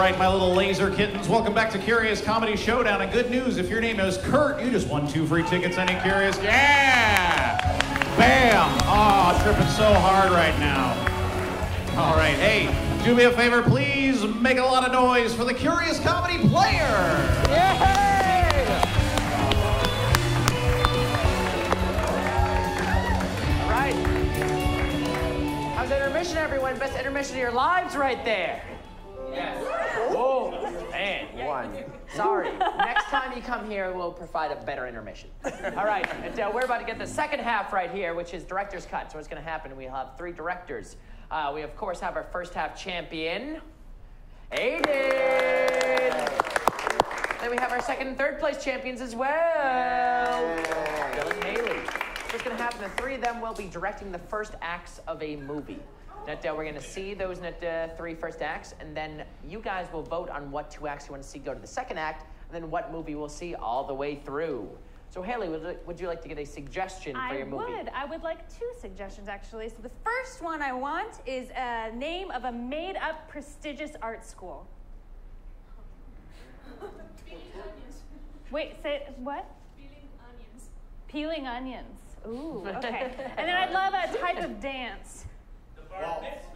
right, my little laser kittens. Welcome back to Curious Comedy Showdown. And good news, if your name is Kurt, you just won 2 free tickets. Any Curious? Yeah! Bam! Oh, tripping so hard right now. All right, hey, do me a favor, please make a lot of noise for the Curious Comedy Player. Yay! All right. How's intermission, everyone? Best intermission of your lives right there. Yes. Whoa, man. One. Sorry. Next time you come here, we'll provide a better intermission. All right, and, we're about to get the second half right here, which is director's cut. So what's going to happen, we'll have 3 directors. We, of course, have our first half champion, Aiden. Then we have our second and third place champions as well, Bill and Hayley. So what's going to happen, the 3 of them will be directing the first acts of a movie. We're going to see those 3 first acts, and then you guys will vote on what 2 acts you want to see go to the second act, and then what movie we'll see all the way through. So Hayley, would you like to get a suggestion for your movie? I would like 2 suggestions, actually. So the first one I want is a name of a made-up prestigious art school. Peeling onions. Wait, say what? Peeling onions. Peeling onions. Ooh, okay. And then I'd love a type of dance. Waltz.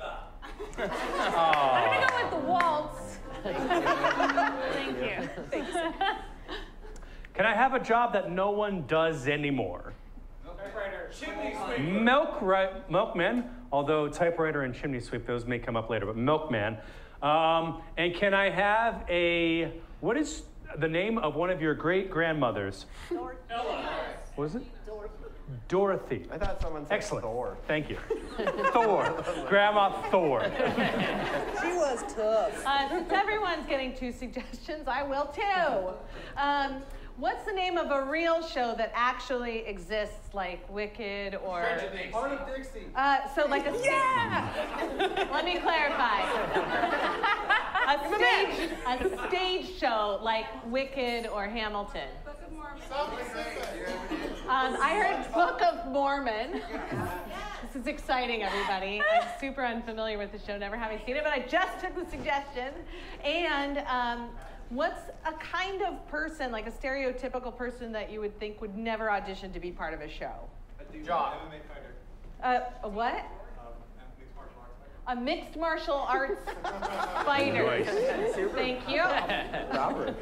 I'm gonna go with the waltz. Thank you. Thanks. Can I have a job that no one does anymore? Milkman, although typewriter and chimney sweep, those may come up later, but milkman. And can I have what is the name of one of your great-grandmothers? What is it? Dorothy. I thought someone said Excellent. Thor. Thank you. Thor. Grandma Thor. She was tough. Since everyone's getting 2 suggestions, I will too. What's the name of a real show that actually exists, like Wicked or... Heart of Dixie. So like a... Yeah! Let me clarify. A stage show like Wicked or Hamilton. Book of Mormon. I heard Book of Mormon. This is exciting, everybody. I'm super unfamiliar with the show, never having seen it, but I just took the suggestion. And what's a kind of person, like a stereotypical person that you would think would never audition to be part of a show? Job. MMA fighter. A what? Mixed martial arts fighter. A mixed martial arts fighter. Thank you. Robert.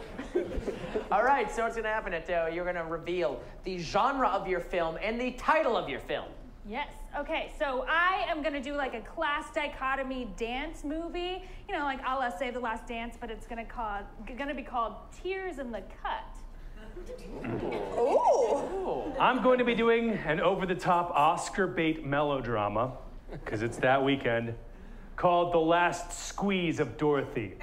All right, so what's going to happen? You're going to reveal the genre of your film and the title of your film. Yes. Okay, so I am gonna do like a class dichotomy dance movie, like a la Save the Last Dance, but it's gonna be called Tears in the Cut. Ooh. I'm going to be doing an over-the-top Oscar bait melodrama, because it's that weekend, called The Last Squeeze of Dorothy.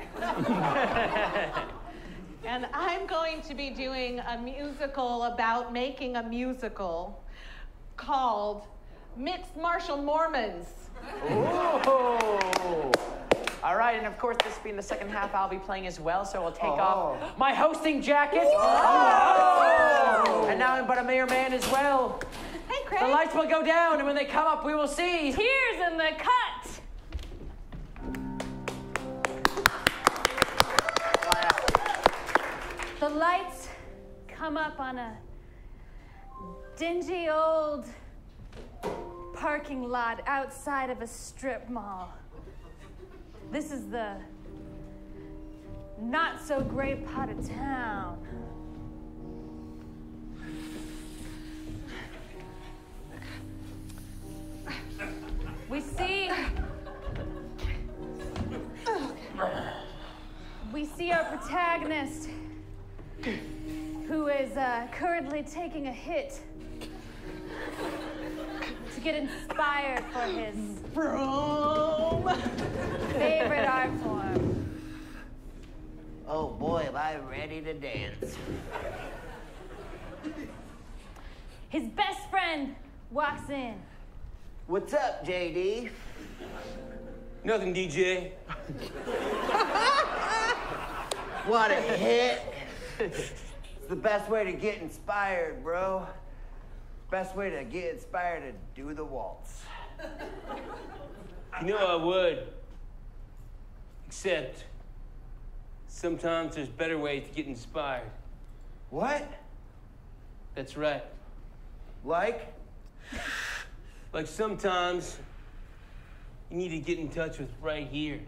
And I'm going to be doing a musical about making a musical called Mixed Martial Mormons. Ooh. All right, and of course, this being the second half, I'll be playing as well, so I'll take off my hosting jacket. Oh. And now I'm but a mere man as well. Hey, Craig. The lights will go down, and when they come up, we will see Tears in the Cut. The lights come up on a dingy old parking lot outside of a strip mall. This is the not so great part of town. We see our protagonist, who is currently taking a hit to get inspired for his favorite art form. Oh boy, am I ready to dance. His best friend walks in. What's up, JD? Nothing, DJ. What a hit. It's the best way to get inspired, bro. Best way to get inspired to do the waltz. You know I would. Except sometimes there's better ways to get inspired. What? That's right. Like? Like sometimes you need to get in touch with right here.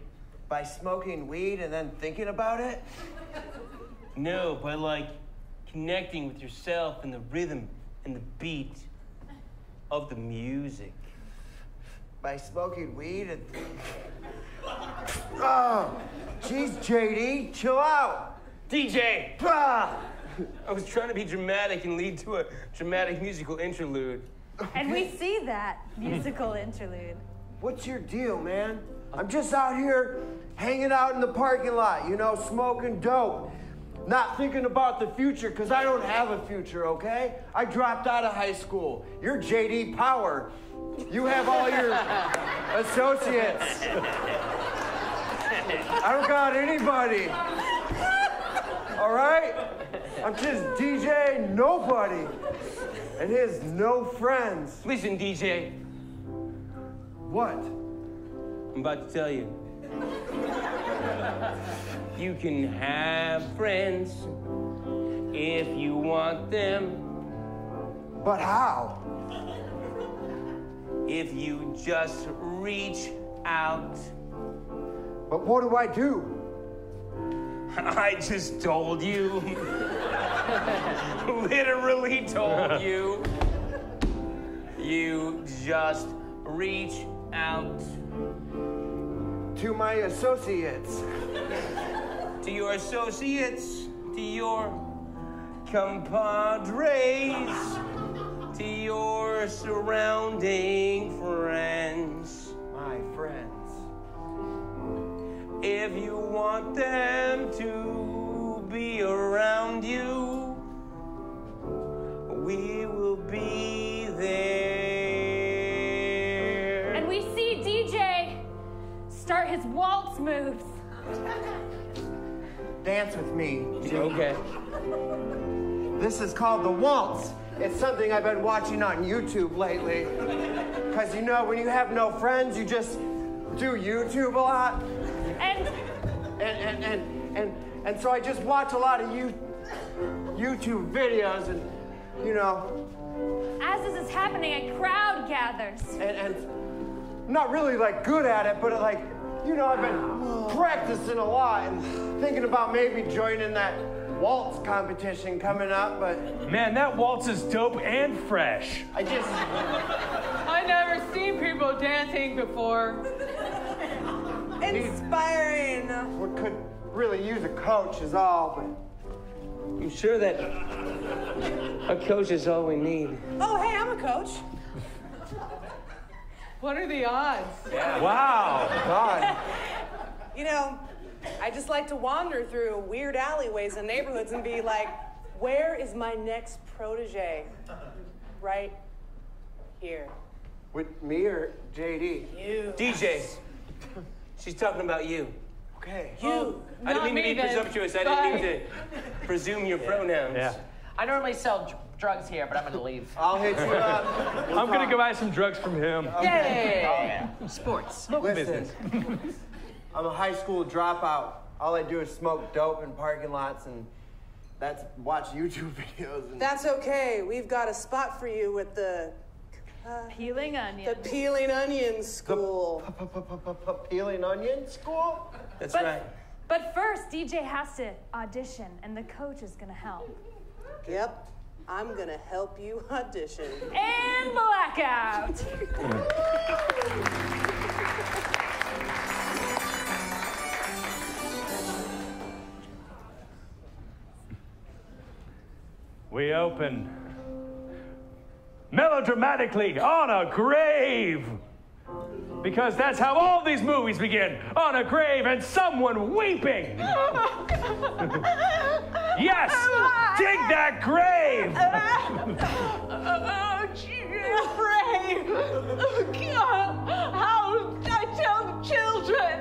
By smoking weed and then thinking about it? No, by like connecting with yourself and the rhythm and the beat of the music. By smoking weed and... Oh, jeez, JD, chill out. DJ! Ah! I was trying to be dramatic and lead to a dramatic musical interlude. And we see that musical interlude. What's your deal, man? I'm just out here hanging out in the parking lot, you know, smoking dope. Not thinking about the future, because I don't have a future, okay? I dropped out of high school. You're JD Power. You have all your associates. I don't got anybody. All right? I'm just DJ Nobody and his no friends. Listen, DJ. What? I'm about to tell you. You can have friends if you want them. But how? If you just reach out. But what do I do? I just told you. Literally told you. You just reach out. To my associates. To your associates. To your compadres. To your surrounding friends. My friends. If you want them to be around you, we will be there. And we see DJ start his waltz moves. Dance with me. Okay. This is called the waltz. It's something I've been watching on YouTube lately. Because you know, when you have no friends, you just do YouTube a lot. And so I just watch a lot of YouTube videos and, you know. As this is happening, a crowd gathers. And I'm not really like good at it, but like, you know, I've been practicing a lot and thinking about maybe joining that waltz competition coming up, but... Man, that waltz is dope and fresh. I never seen people dancing before. Inspiring. We could really use a coach is all, but... I'm sure that a coach is all we need. Oh, hey, I'm a coach. What are the odds? Yeah. Wow. God. You know, I just like to wander through weird alleyways and neighborhoods and be like, where is my next protege? Right here. With me or JD? You. DJ, she's talking about you. Okay. You. I didn't mean to be presumptuous. I didn't mean to presume your pronouns. Yeah. I normally sell drugs here, but I'm gonna leave. I'll hit you up. I'm gonna go buy some drugs from him. Yay! Sports. Listen, I'm a high school dropout. All I do is smoke dope in parking lots and watch YouTube videos. And... That's okay. We've got a spot for you with the... Peeling onions. The Peeling Onion School. Peeling Onion School? That's But- right. But first, DJ has to audition, and the coach is gonna help. Yep. I'm gonna help you audition. And blackout. We open melodramatically on a grave. Because that's how all these movies begin, on a grave and someone weeping. Yes, dig that grave. Oh, Jeffrey! God, how did I tell the children?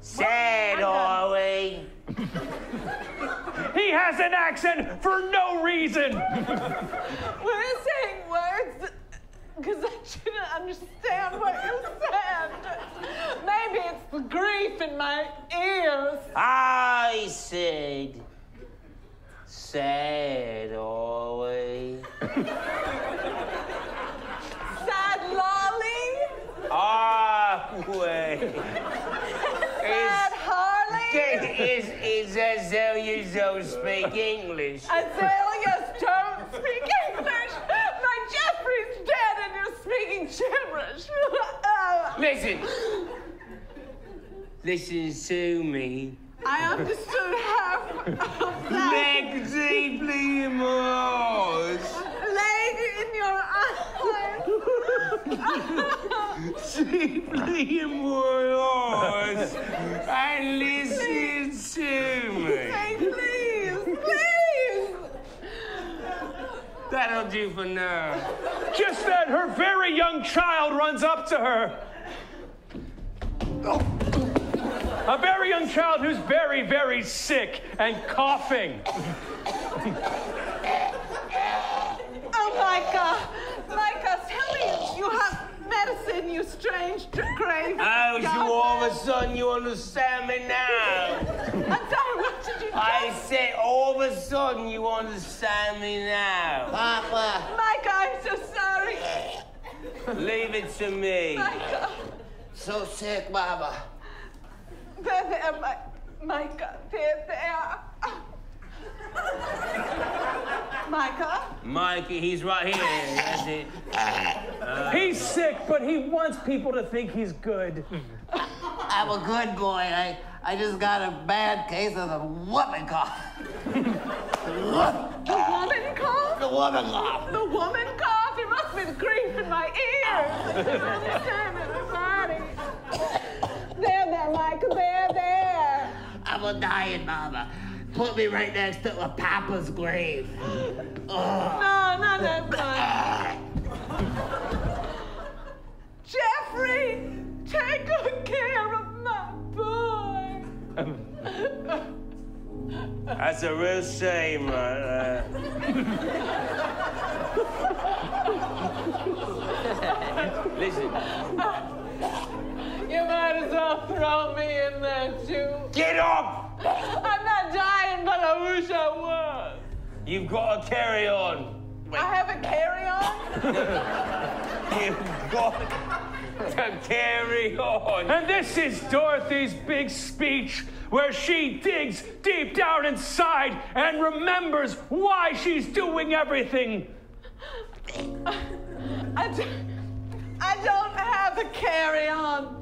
Sad, Ollie. He has an accent for no reason. We're saying words because I shouldn't understand what in my ears. I said, sad always. Sad lolly. Wait. Sad Harley. Is Azaleas don't speak English? Azaleas don't speak English. My Jeffrey's dead and you're speaking gibberish. Listen to me. I understood half of that. Leg deeply in my eyes. Leg in your eyes. Deeply in my eyes. And listen to me. Say please, please. That'll do for now. Just then, her very young child runs up to her. A very young child who's very, very sick and coughing. Oh, Micah. Micah, tell me you have medicine, you strange grave. Oh, so all of a sudden you understand me now. I'm sorry, what did you do? I said all of a sudden you understand me now. Papa. Micah, I'm so sorry. Leave it to me. Micah. So sick, Mama. There, Micah, there. Micah? Mike, he's right here. That's it. He's sick, but he wants people to think he's good. I'm a good boy. I just got a bad case of the woman cough. The woman cough? The woman cough. The woman cough? It must be the grief in my ears. There, Micah, there. I'm a dying, Mama. Put me right next to a Papa's grave. No. Jeffrey, take good care of my boy. That's a real shame, man. Listen. You might as well throw me in there, too. Get up! I'm not dying, but I wish I was. You've got to carry on. I have a carry-on? You've got to carry on. And this is Dorothy's big speech where she digs deep down inside and remembers why she's doing everything. I don't have a carry-on,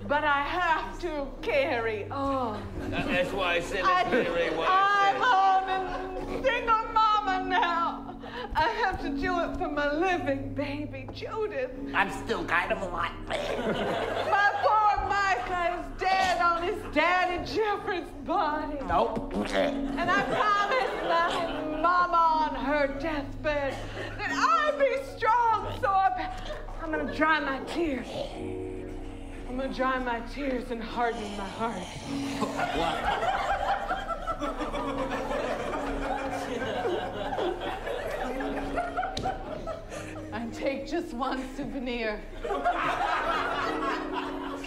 but I have to carry on. That's why I said that's really what I'm home and single mama now. I have to do it for my living baby, Judith. I'm still kind of alive. My poor Micah is dead on his daddy Jeffrey's body. Nope. And I promised my mama on her deathbed that I'd be strong, so I'm gonna dry my tears. I'm gonna dry my tears and harden my heart. I take just one souvenir.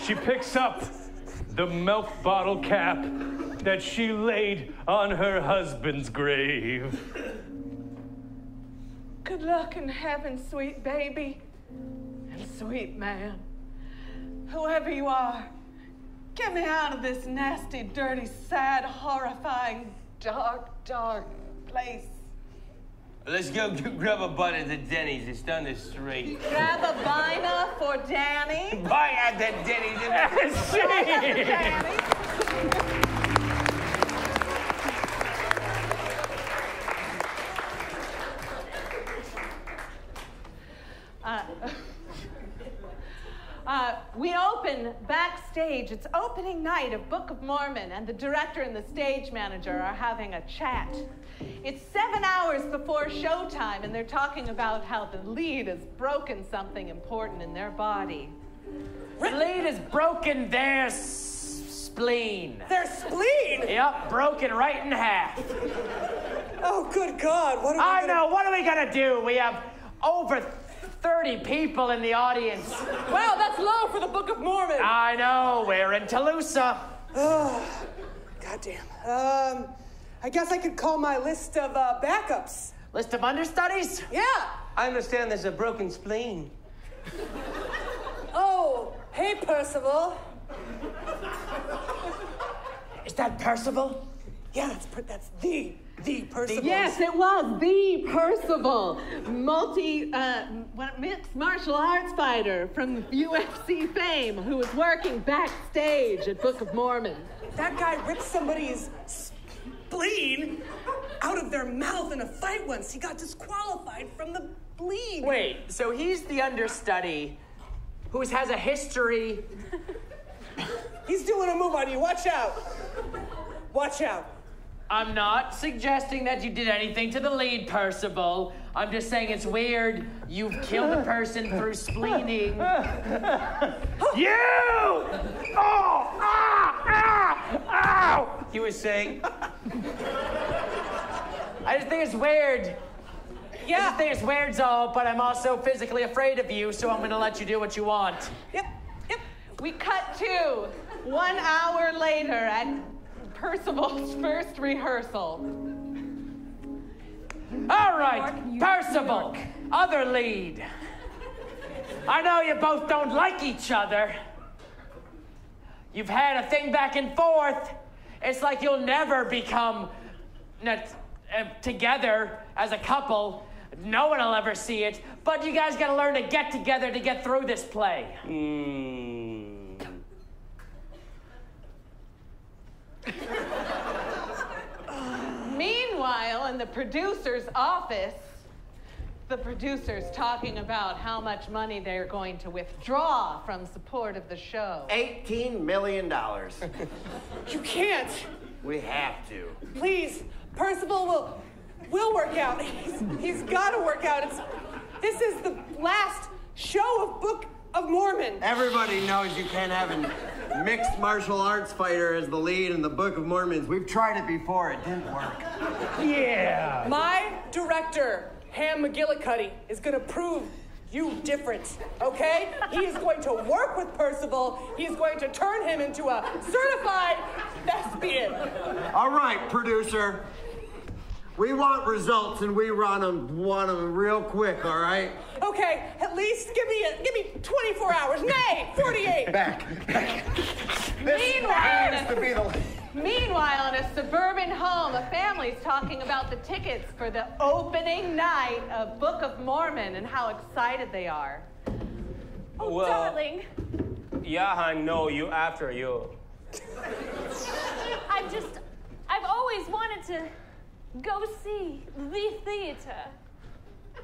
She picks up the milk bottle cap that she laid on her husband's grave. Good luck in heaven, sweet baby and sweet man. Whoever you are, get me out of this nasty, dirty, sad, horrifying, dark place. Let's go grab a bite at the Denny's. It's down the street. Grab a bina for Danny. Bite at the Denny's. We open backstage. It's opening night of Book of Mormon, and the director and the stage manager are having a chat. It's 7 hours before showtime, and they're talking about how the lead has broken something important in their body. The lead has broken their spleen. Their spleen? Yep, broken right in half. Oh, good God, what are we I know, what are we gonna do? We have over 30 people in the audience. Wow, that's low for the Book of Mormon. I know, we're in Toulouse. Oh, goddamn. I guess I could call my list of backups. List of understudies? Yeah. I understand there's a broken spleen. Oh, hey, Percival. Is that Percival? Yeah, that's the Percival. Yes, it was the Percival, mixed martial arts fighter from UFC fame who was working backstage at Book of Mormon. That guy ripped somebody's spleen out of their mouth in a fight once. He got disqualified from the league. Wait, so he's the understudy who has a history. He's doing a move on you. Watch out. Watch out. I'm not suggesting that you did anything to the lead, Percival. I'm just saying it's weird. You've killed a person through spleening. You! Oh! Ow! He was saying. I just think it's weird. Yeah. I just think it's weird, Zoe, but I'm also physically afraid of you, so I'm gonna let you do what you want. Yep. We cut to 1 hour later at Percival's first rehearsal. All right, Percival, other lead. I know you both don't like each other. You've had a thing back and forth. It's like you'll never become together as a couple. No one will ever see it. But you guys gotta learn to get together to get through this play. Meanwhile, in the producer's office, the producer's talking about how much money they're going to withdraw from support of the show. $18 million. You can't. We have to. Please, Percival will work out. He's got to work out. This is the last show of Book of Mormon. Everybody knows you can't have a mixed martial arts fighter as the lead in the Book of Mormons. We've tried it before. It didn't work. Yeah. My director, Ham McGillicuddy, is going to prove you different, okay? He is going to work with Percival. He is going to turn him into a certified thespian. All right, producer. We want results, and we want them real quick, all right? Okay, at least give me 24 hours. Nay, 48. Back. Meanwhile, in a suburban home, a family's talking about the tickets for the opening night of Book of Mormon and how excited they are. Oh, Well- darling. Yeah, I know you after you. I've always wanted to go see the theater.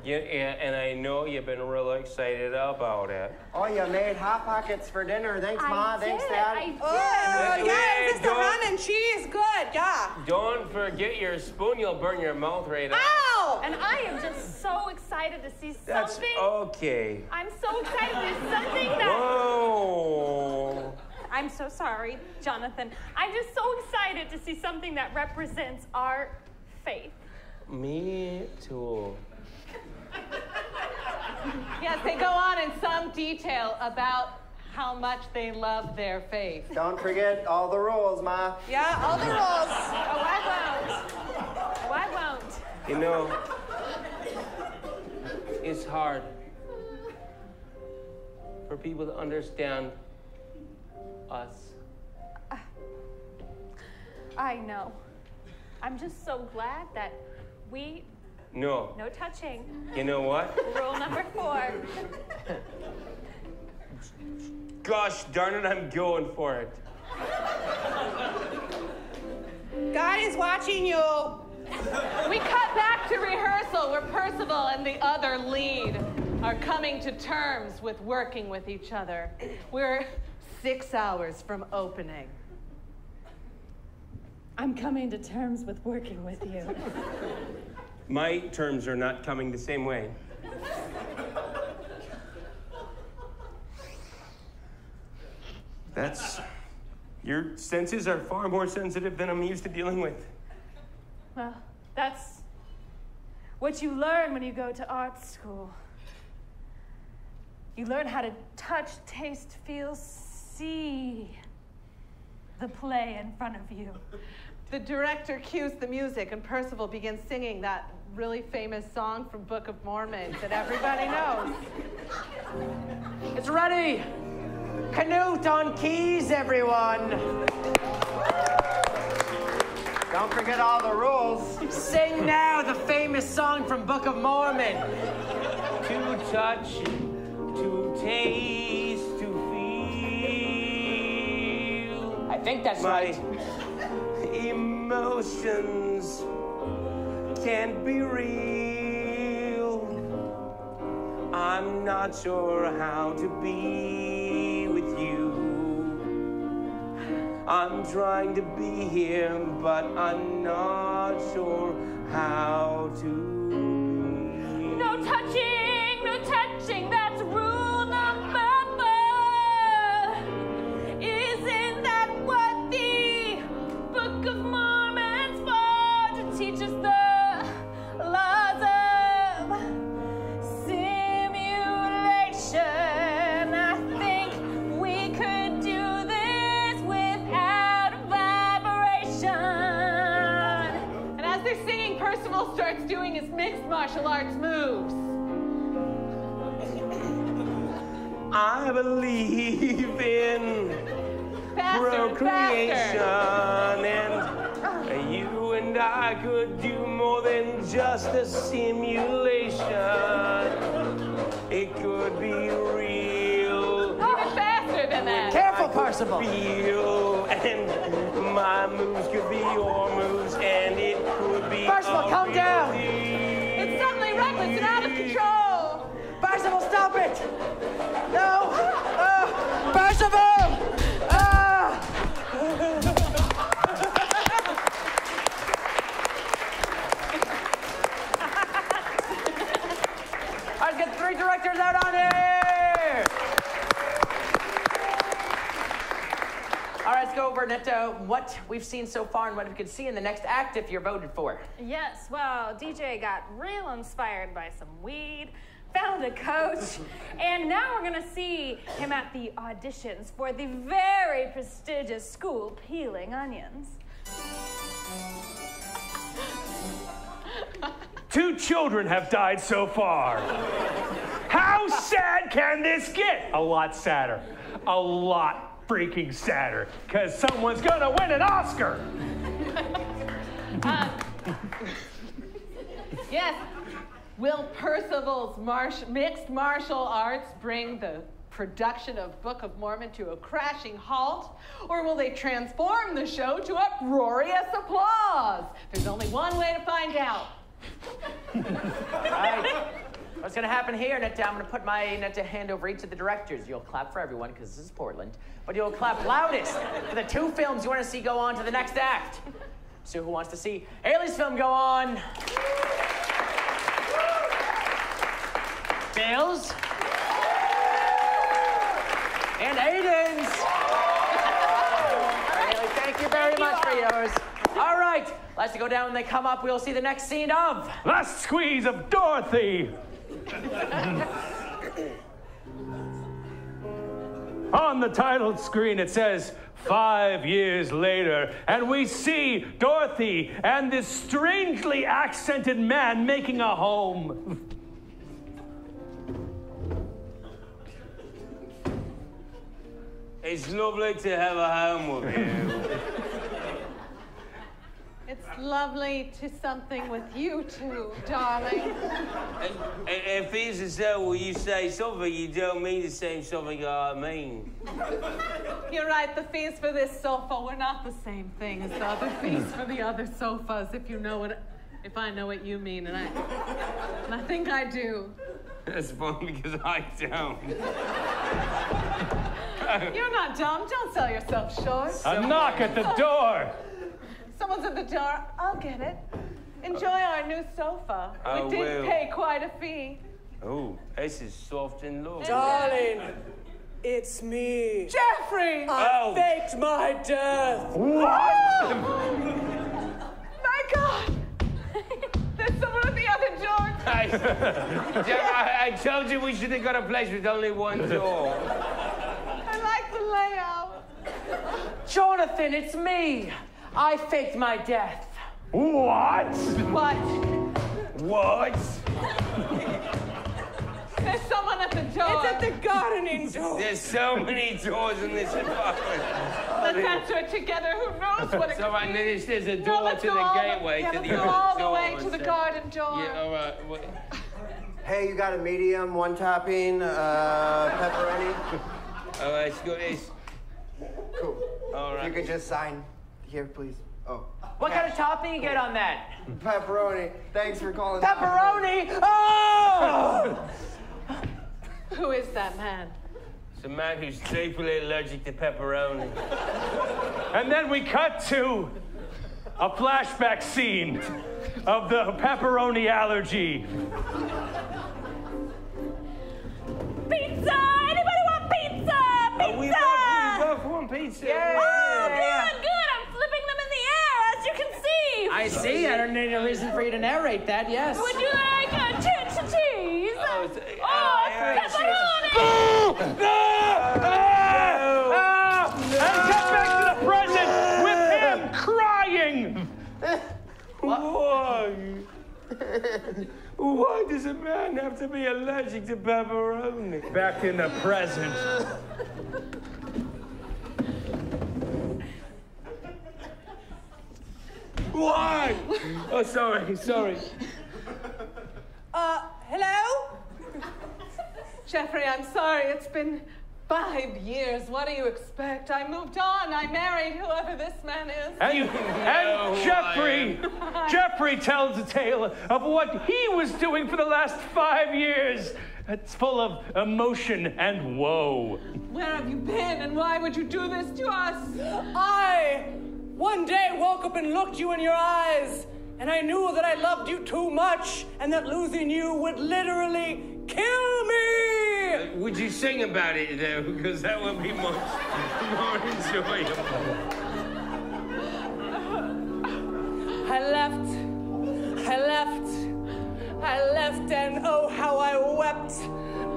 Yeah, and I know you've been real excited about it. Oh, you made Hot Pockets for dinner. Thanks, Ma. Thanks, Dad. Oh, yeah, Mr. Ham and cheese. Good, yeah. Don't forget your spoon. You'll burn your mouth right out. Ow! And I am just so excited to see That's something. okay. I'm so excited to see something that... Whoa. I'm so sorry, Jonathan. I'm just so excited to see something that represents our faith. Me too. Yes, they go on in some detail about how much they love their faith. Don't forget all the rules, Ma. Yeah, all the rules. Oh, I won't. Oh, I won't. You know, it's hard for people to understand us. I know. I'm just so glad that we... No. No touching. You know what? Rule number 4. Gosh darn it, I'm going for it. God is watching you. We cut back to rehearsal where Percival and the other lead are coming to terms with working with each other. We're 6 hours from opening. I'm coming to terms with working with you. My terms are not coming the same way. Your senses are far more sensitive than I'm used to dealing with. Well, that's what you learn when you go to art school. You learn how to touch, taste, feel, see. the play in front of you. The director cues the music, and Percival begins singing that really famous song from Book of Mormon that everybody knows. It's ready. Canute on keys, everyone. Don't forget all the rules. Sing now the famous song from Book of Mormon. To touch, to taste, to feel. I think that's right. Emotions can't be real. I'm not sure how to be with you. I'm trying to be here, but I'm not sure how to be. No touching, that's rule number 4. Isn't that what the Book of Mormon's for? To teach us the laws of simulation. I think we could do this without vibration. And as they're singing, Percival starts doing his mixed martial arts moves. I believe in procreation, and you and I could do more than just a simulation. It could be real. Even faster than that. Careful, Percival. Real, and my moves could be your moves, and it could be. Percival, calm down. It's suddenly reckless and out of control. Percival, stop it. No. Percival. Let's get 3 directors out on here. All right, let's go over what we've seen so far and what we could see in the next act if you're voted for. Yes, well, DJ got real inspired by some weed, found a coach, and now we're gonna see him at the auditions for the very prestigious school Peeling Onions. 2 children have died so far. How sad can this get? A lot sadder. A lot freaking sadder. Because someone's gonna win an Oscar. Yes. Will Percival's mixed martial arts bring the production of Book of Mormon to a crashing halt? Or will they transform the show to uproarious applause? There's only one way to find out. All right. What's going to happen here, I'm going to put my hand over each of the directors. You'll clap for everyone, because this is Portland. But you'll clap loudest for the 2 films you want to see go on to the next act. So who wants to see Hayley's film go on? Bill's. And Aiden's. Hayley, thank you very much for yours. All right, let's go down. When they come up, we'll see the next scene of Last Squeeze of Dorothy. On the title screen, it says 5 years later, and we see Dorothy and this strangely accented man making a home. It's lovely to have a home with you. It's lovely to something with you two, darling. If it's as though when you say something, you don't mean the same something I mean. You're right, the fees for this sofa were not the same thing as the other fees for the other sofas, if I know what you mean, and I think I do. That's funny because I don't. You're not dumb. Don't sell yourself short. A knock at the door. Someone's at the door. I'll get it. Enjoy our new sofa. We did pay quite a fee. Oh, this is soft and low. Darling, it's me. Jeffrey! I faked my death. What? My God! There's someone at the other door. I told you we should have got a place with only one door. I like the layout. Jonathan, it's me. I faked my death. What? What? What? There's someone at the door. It's at the gardening door. There's so many doors in this apartment. Let's answer it together. Who knows what it So could be? there's a No, door let's to go the all gateway, yeah, to let's the go other all the door way to the instead. garden door. Yeah, all right. Hey, you got a medium, one topping, pepperoni? All right, let's go. Cool. All right. If you could just sign here, please. Oh. What kind of topping you get on that? Pepperoni. Thanks for calling. Pepperoni! Oh! Who is that man? It's a man who's deeply allergic to pepperoni. And then we cut to a flashback scene of the pepperoni allergy. Pizza! Anybody want pizza? Pizza! We both want pizza. Yeah. Oh, good. I'm flipping them in the air, as you can see. I see. I don't need a reason for you to narrate that, yes. Would you like a cheese? Pepperoni! And cut back to the present with him crying. Why does a man have to be allergic to pepperoni? Back in the present. Why? Oh, sorry. Hello? Jeffrey, I'm sorry. It's been 5 years. What do you expect? I moved on. I married whoever this man is. And Jeffrey tells a tale of what he was doing for the last 5 years. It's full of emotion and woe. Where have you been and why would you do this to us? I one day woke up and looked you in your eyes, and I knew that I loved you too much and that losing you would literally kill me! Would you sing about it, though? Because that would be much more enjoyable. I left, and oh, how I wept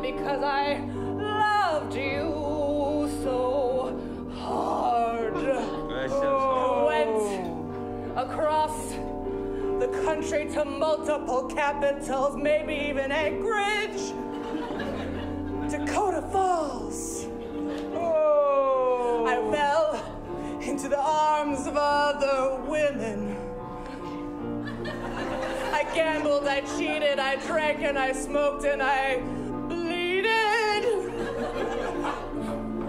because I loved you so hard. Went across the country to multiple capitals, maybe even Anchorage, Dakota Falls. I fell into the arms of other women. I gambled, I cheated, I drank, and I smoked, and I bleeded.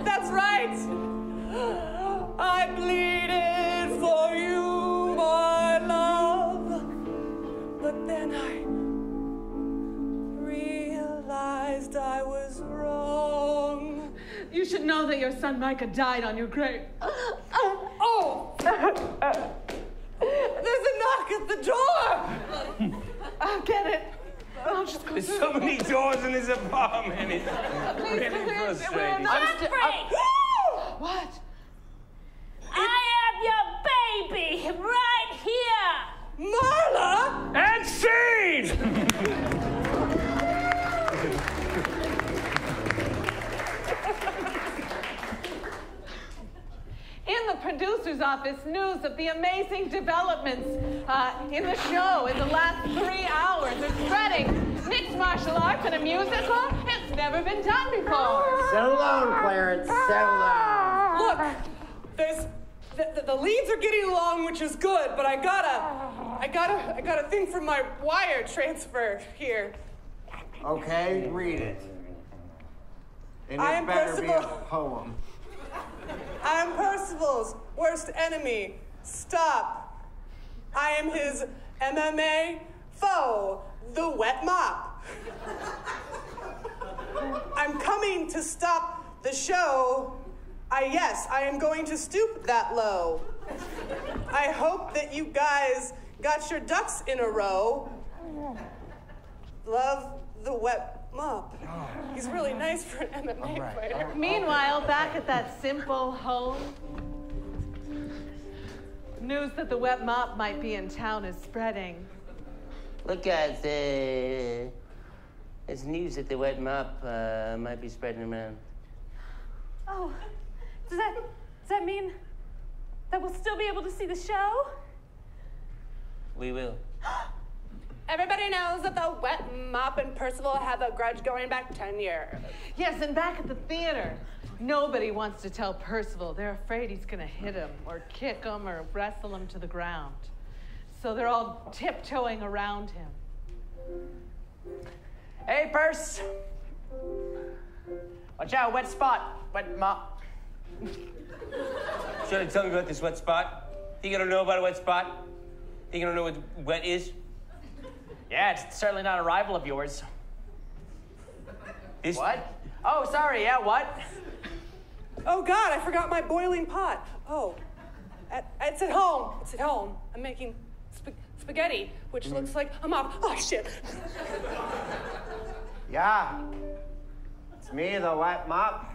That's right. I bleeded for you, my love. But then I realized I was wrong. You should know that your son Micah died on your grave. Oh! There's a knock at the door! I'll get it. I'll just go There's through so the many doors in this apartment. It's really frustrating. What? I am your baby right here. Marla! And scene! In the producer's office, news of the amazing developments in the show in the last 3 hours. They're spreading mixed martial arts and a musical. It's never been done before. Settle down, Clarence. Settle down. Look, there's the leads are getting along, which is good, but I got a thing for my wire transfer here. Okay, read it. And I it am better be a Percival. poem. I am Percival's worst enemy. Stop. I am his MMA foe, the wet mop. I'm coming to stop the show. Yes, I am going to stoop that low. I hope that you guys got your ducks in a row. Love the wet mop. He's really nice for an MMA fighter. Meanwhile, back at that simple home, news that the wet mop might be in town is spreading. Look, guys, there's news that the wet mop might be spreading around. Oh, does that mean that we'll still be able to see the show? We will. Everybody knows that the Wet Mop and Percival have a grudge going back 10 years. Yes, and back at the theater, nobody wants to tell Percival. They're afraid he's gonna hit him or kick him or wrestle him to the ground. So they're all tiptoeing around him. Hey, Perce. Watch out, wet spot. Wet mop. Trying to tell me about this wet spot? Think I don't know about a wet spot? Think I don't know what wet is? Yeah, it's certainly not a rival of yours. What? Oh, sorry, yeah, what? Oh, God, I forgot my boiling pot. Oh, it's at home. It's at home. I'm making spaghetti, which looks like a mop. Oh, shit. Yeah. It's me, the Wet Mop.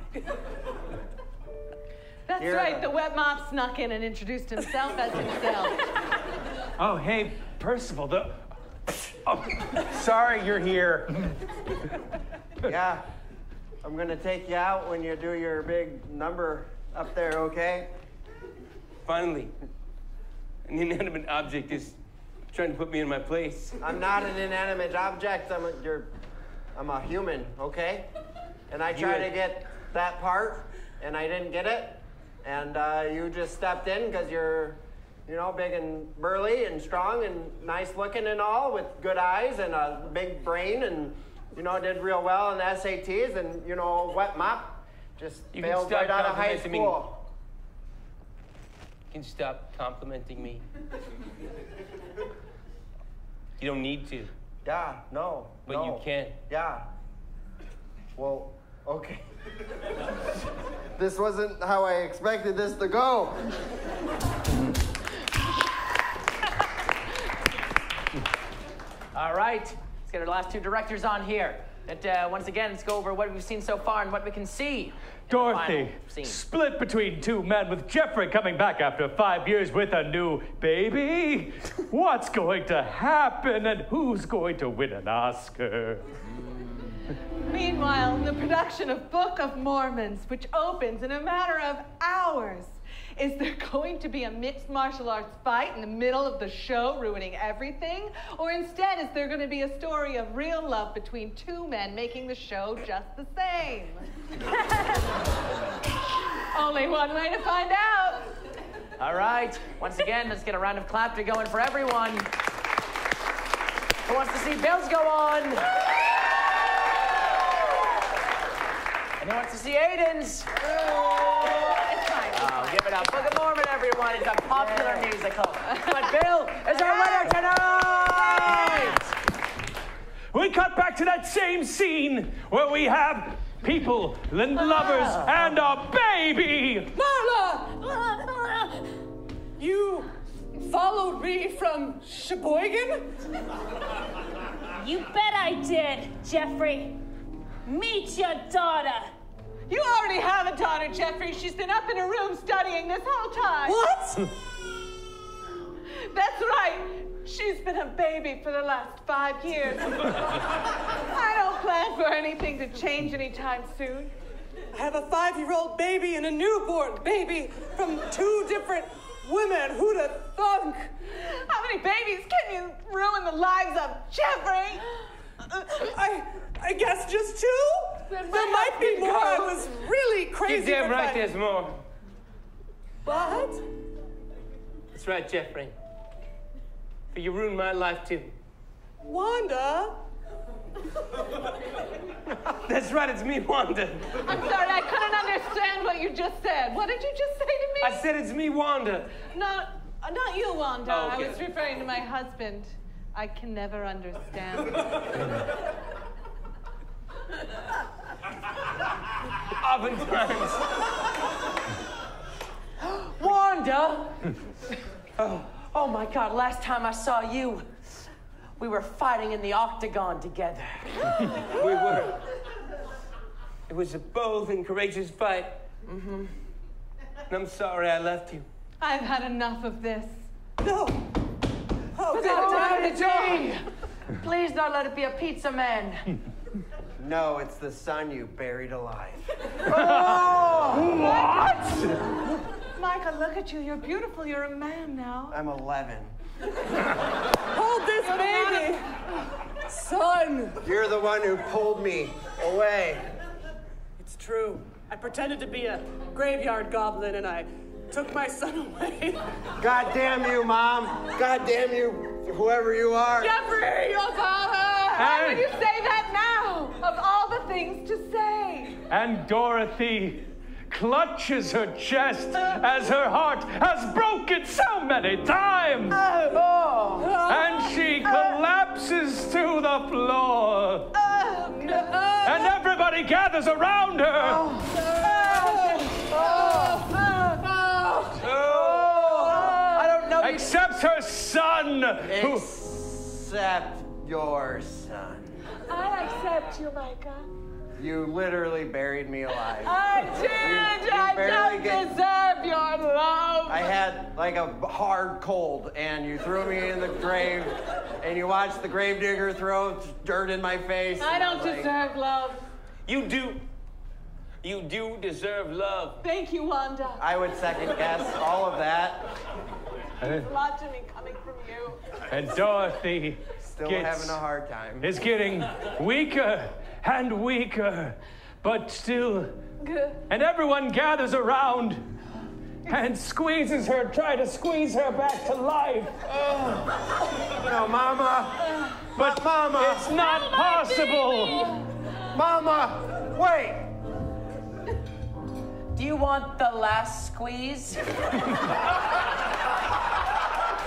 That's right, the Wet Mop snuck in and introduced himself as himself. Oh, hey, Percival, Oh, sorry you're here. Yeah. I'm gonna take you out when you do your big number up there, okay? Finally. An inanimate object is trying to put me in my place. I'm not an inanimate object. I'm a human, okay? And I tried to get that part, and I didn't get it. And you just stepped in because you're, big and burly and strong and nice looking and all, with good eyes and a big brain, and did real well in the SATs, and Wet Mop just failed right out of high school. You can stop complimenting me. You don't need to. Yeah, no. But you can. Yeah. Well, okay. This wasn't how I expected this to go. All right, let's get our last two directors on here. Once again, let's go over what we've seen so far and what we can see. Dorothy, split between two men with Jeffrey coming back after 5 years with a new baby. What's going to happen and who's going to win an Oscar? Meanwhile, in the production of Book of Mormons, which opens in a matter of hours, is there going to be a mixed martial arts fight in the middle of the show, ruining everything? Or instead, is there going to be a story of real love between two men making the show just the same? Only one way to find out. All right, once again, let's get a round of claps going for everyone. Who wants to see Bills go on? And who wants to see Aiden's? Give it up. Book of Mormon, everyone. It's a popular musical. But Bill is our winner tonight! We cut back to that same scene where we have people and lovers and a baby! Marla! You followed me from Sheboygan? You bet I did, Jeffrey. Meet your daughter. You already have a daughter, Jeffrey. She's been up in her room studying this whole time. What? That's right. She's been a baby for the last 5 years. I don't plan for anything to change anytime soon. I have a 5-year-old baby and a newborn baby from 2 different women. Who'd have thunk? How many babies can you ruin the lives of, Jeffrey? I guess just 2? There might be more. I was really crazy. You're damn right there's more. What? That's right, Jeffrey. But you ruined my life, too. Wanda? That's right, it's me, Wanda. I'm sorry, I couldn't understand what you just said. What did you just say to me? I said it's me, Wanda. Not you, Wanda. Oh, okay. I was referring to my husband. I can never understand. Oftentimes. Wanda! Oh my God, last time I saw you, we were fighting in the octagon together. We were. It was a bold and courageous fight. Mm-hmm. And I'm sorry I left you. I've had enough of this. No. Oh, God, please don't let it be a pizza man. No, it's the son you buried alive. Oh! What? Micah, look at you. You're beautiful. You're a man now. I'm 11. Hold this baby! Son! You're the one who pulled me away. It's true. I pretended to be a graveyard goblin and I took my son away. God damn you, Mom. God damn you, whoever you are. Jeffrey, your father! Why would you say that now? Of all the things to say. And Dorothy clutches her chest as her heart has broken so many times. And she collapses to the floor. And everybody gathers around her. I don't know. Except her son. Except your son. I accept you, Micah. You literally buried me alive. I did. I don't deserve your love. I had like a hard cold, and you threw me in the grave, and you watched the gravedigger throw dirt in my face. I don't deserve love. You do. You do deserve love. Thank you, Wanda. I would second guess all of that. It's a lot to me coming from you. And Dorothy Still having a hard time. is getting weaker and weaker, but still. Good. And everyone gathers around and squeezes her, try to squeeze her back to life. No, Mama. But Mama, it's not possible. Mama, wait. Do you want the last squeeze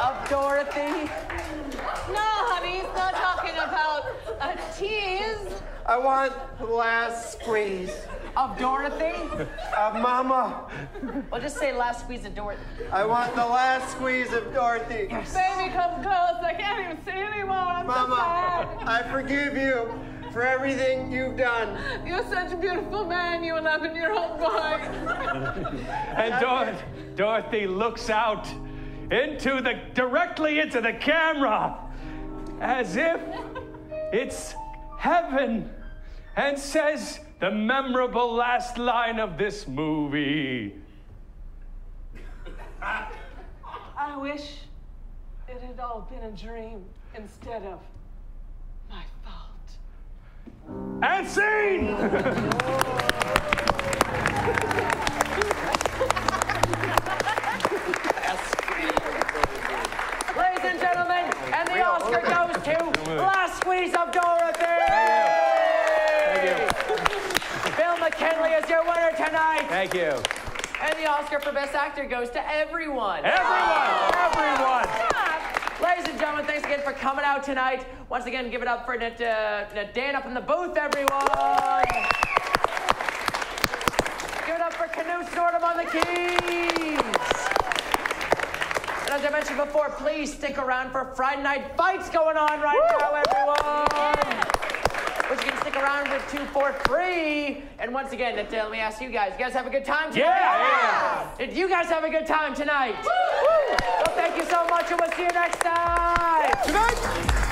of Dorothy? No, honey, he's not talking about a tease. I want the last squeeze. Of Dorothy? Of Mama. Well, just say last squeeze of Dorothy. I want the last squeeze of Dorothy. Baby, come close. I can't even see anymore. I'm Mama, so sad. I forgive you for everything you've done. You're such a beautiful man, you 11-year-old boy. And Dorothy looks out directly into the camera as if it's heaven and says the memorable last line of this movie. I wish it had all been a dream instead of my fault. And scene! Ladies and gentlemen, and the Oscar goes to Last Squeeze of Dorothy! Bill McKinley is your winner tonight. Thank you. And the Oscar for Best Actor goes to everyone. Everyone! Ladies and gentlemen, thanks again for coming out tonight. Once again, give it up for Dan up in the booth, everyone. Give it up for Canute Snortum on the keys. And as I mentioned before, please stick around for Friday Night Fights going on right now, everyone. Which you can stick around with 2 for free. And once again, let me ask you guys have a good time tonight? Yeah. Did you guys have a good time tonight? Woo. Well, thank you so much, and we'll see you next time. Good night.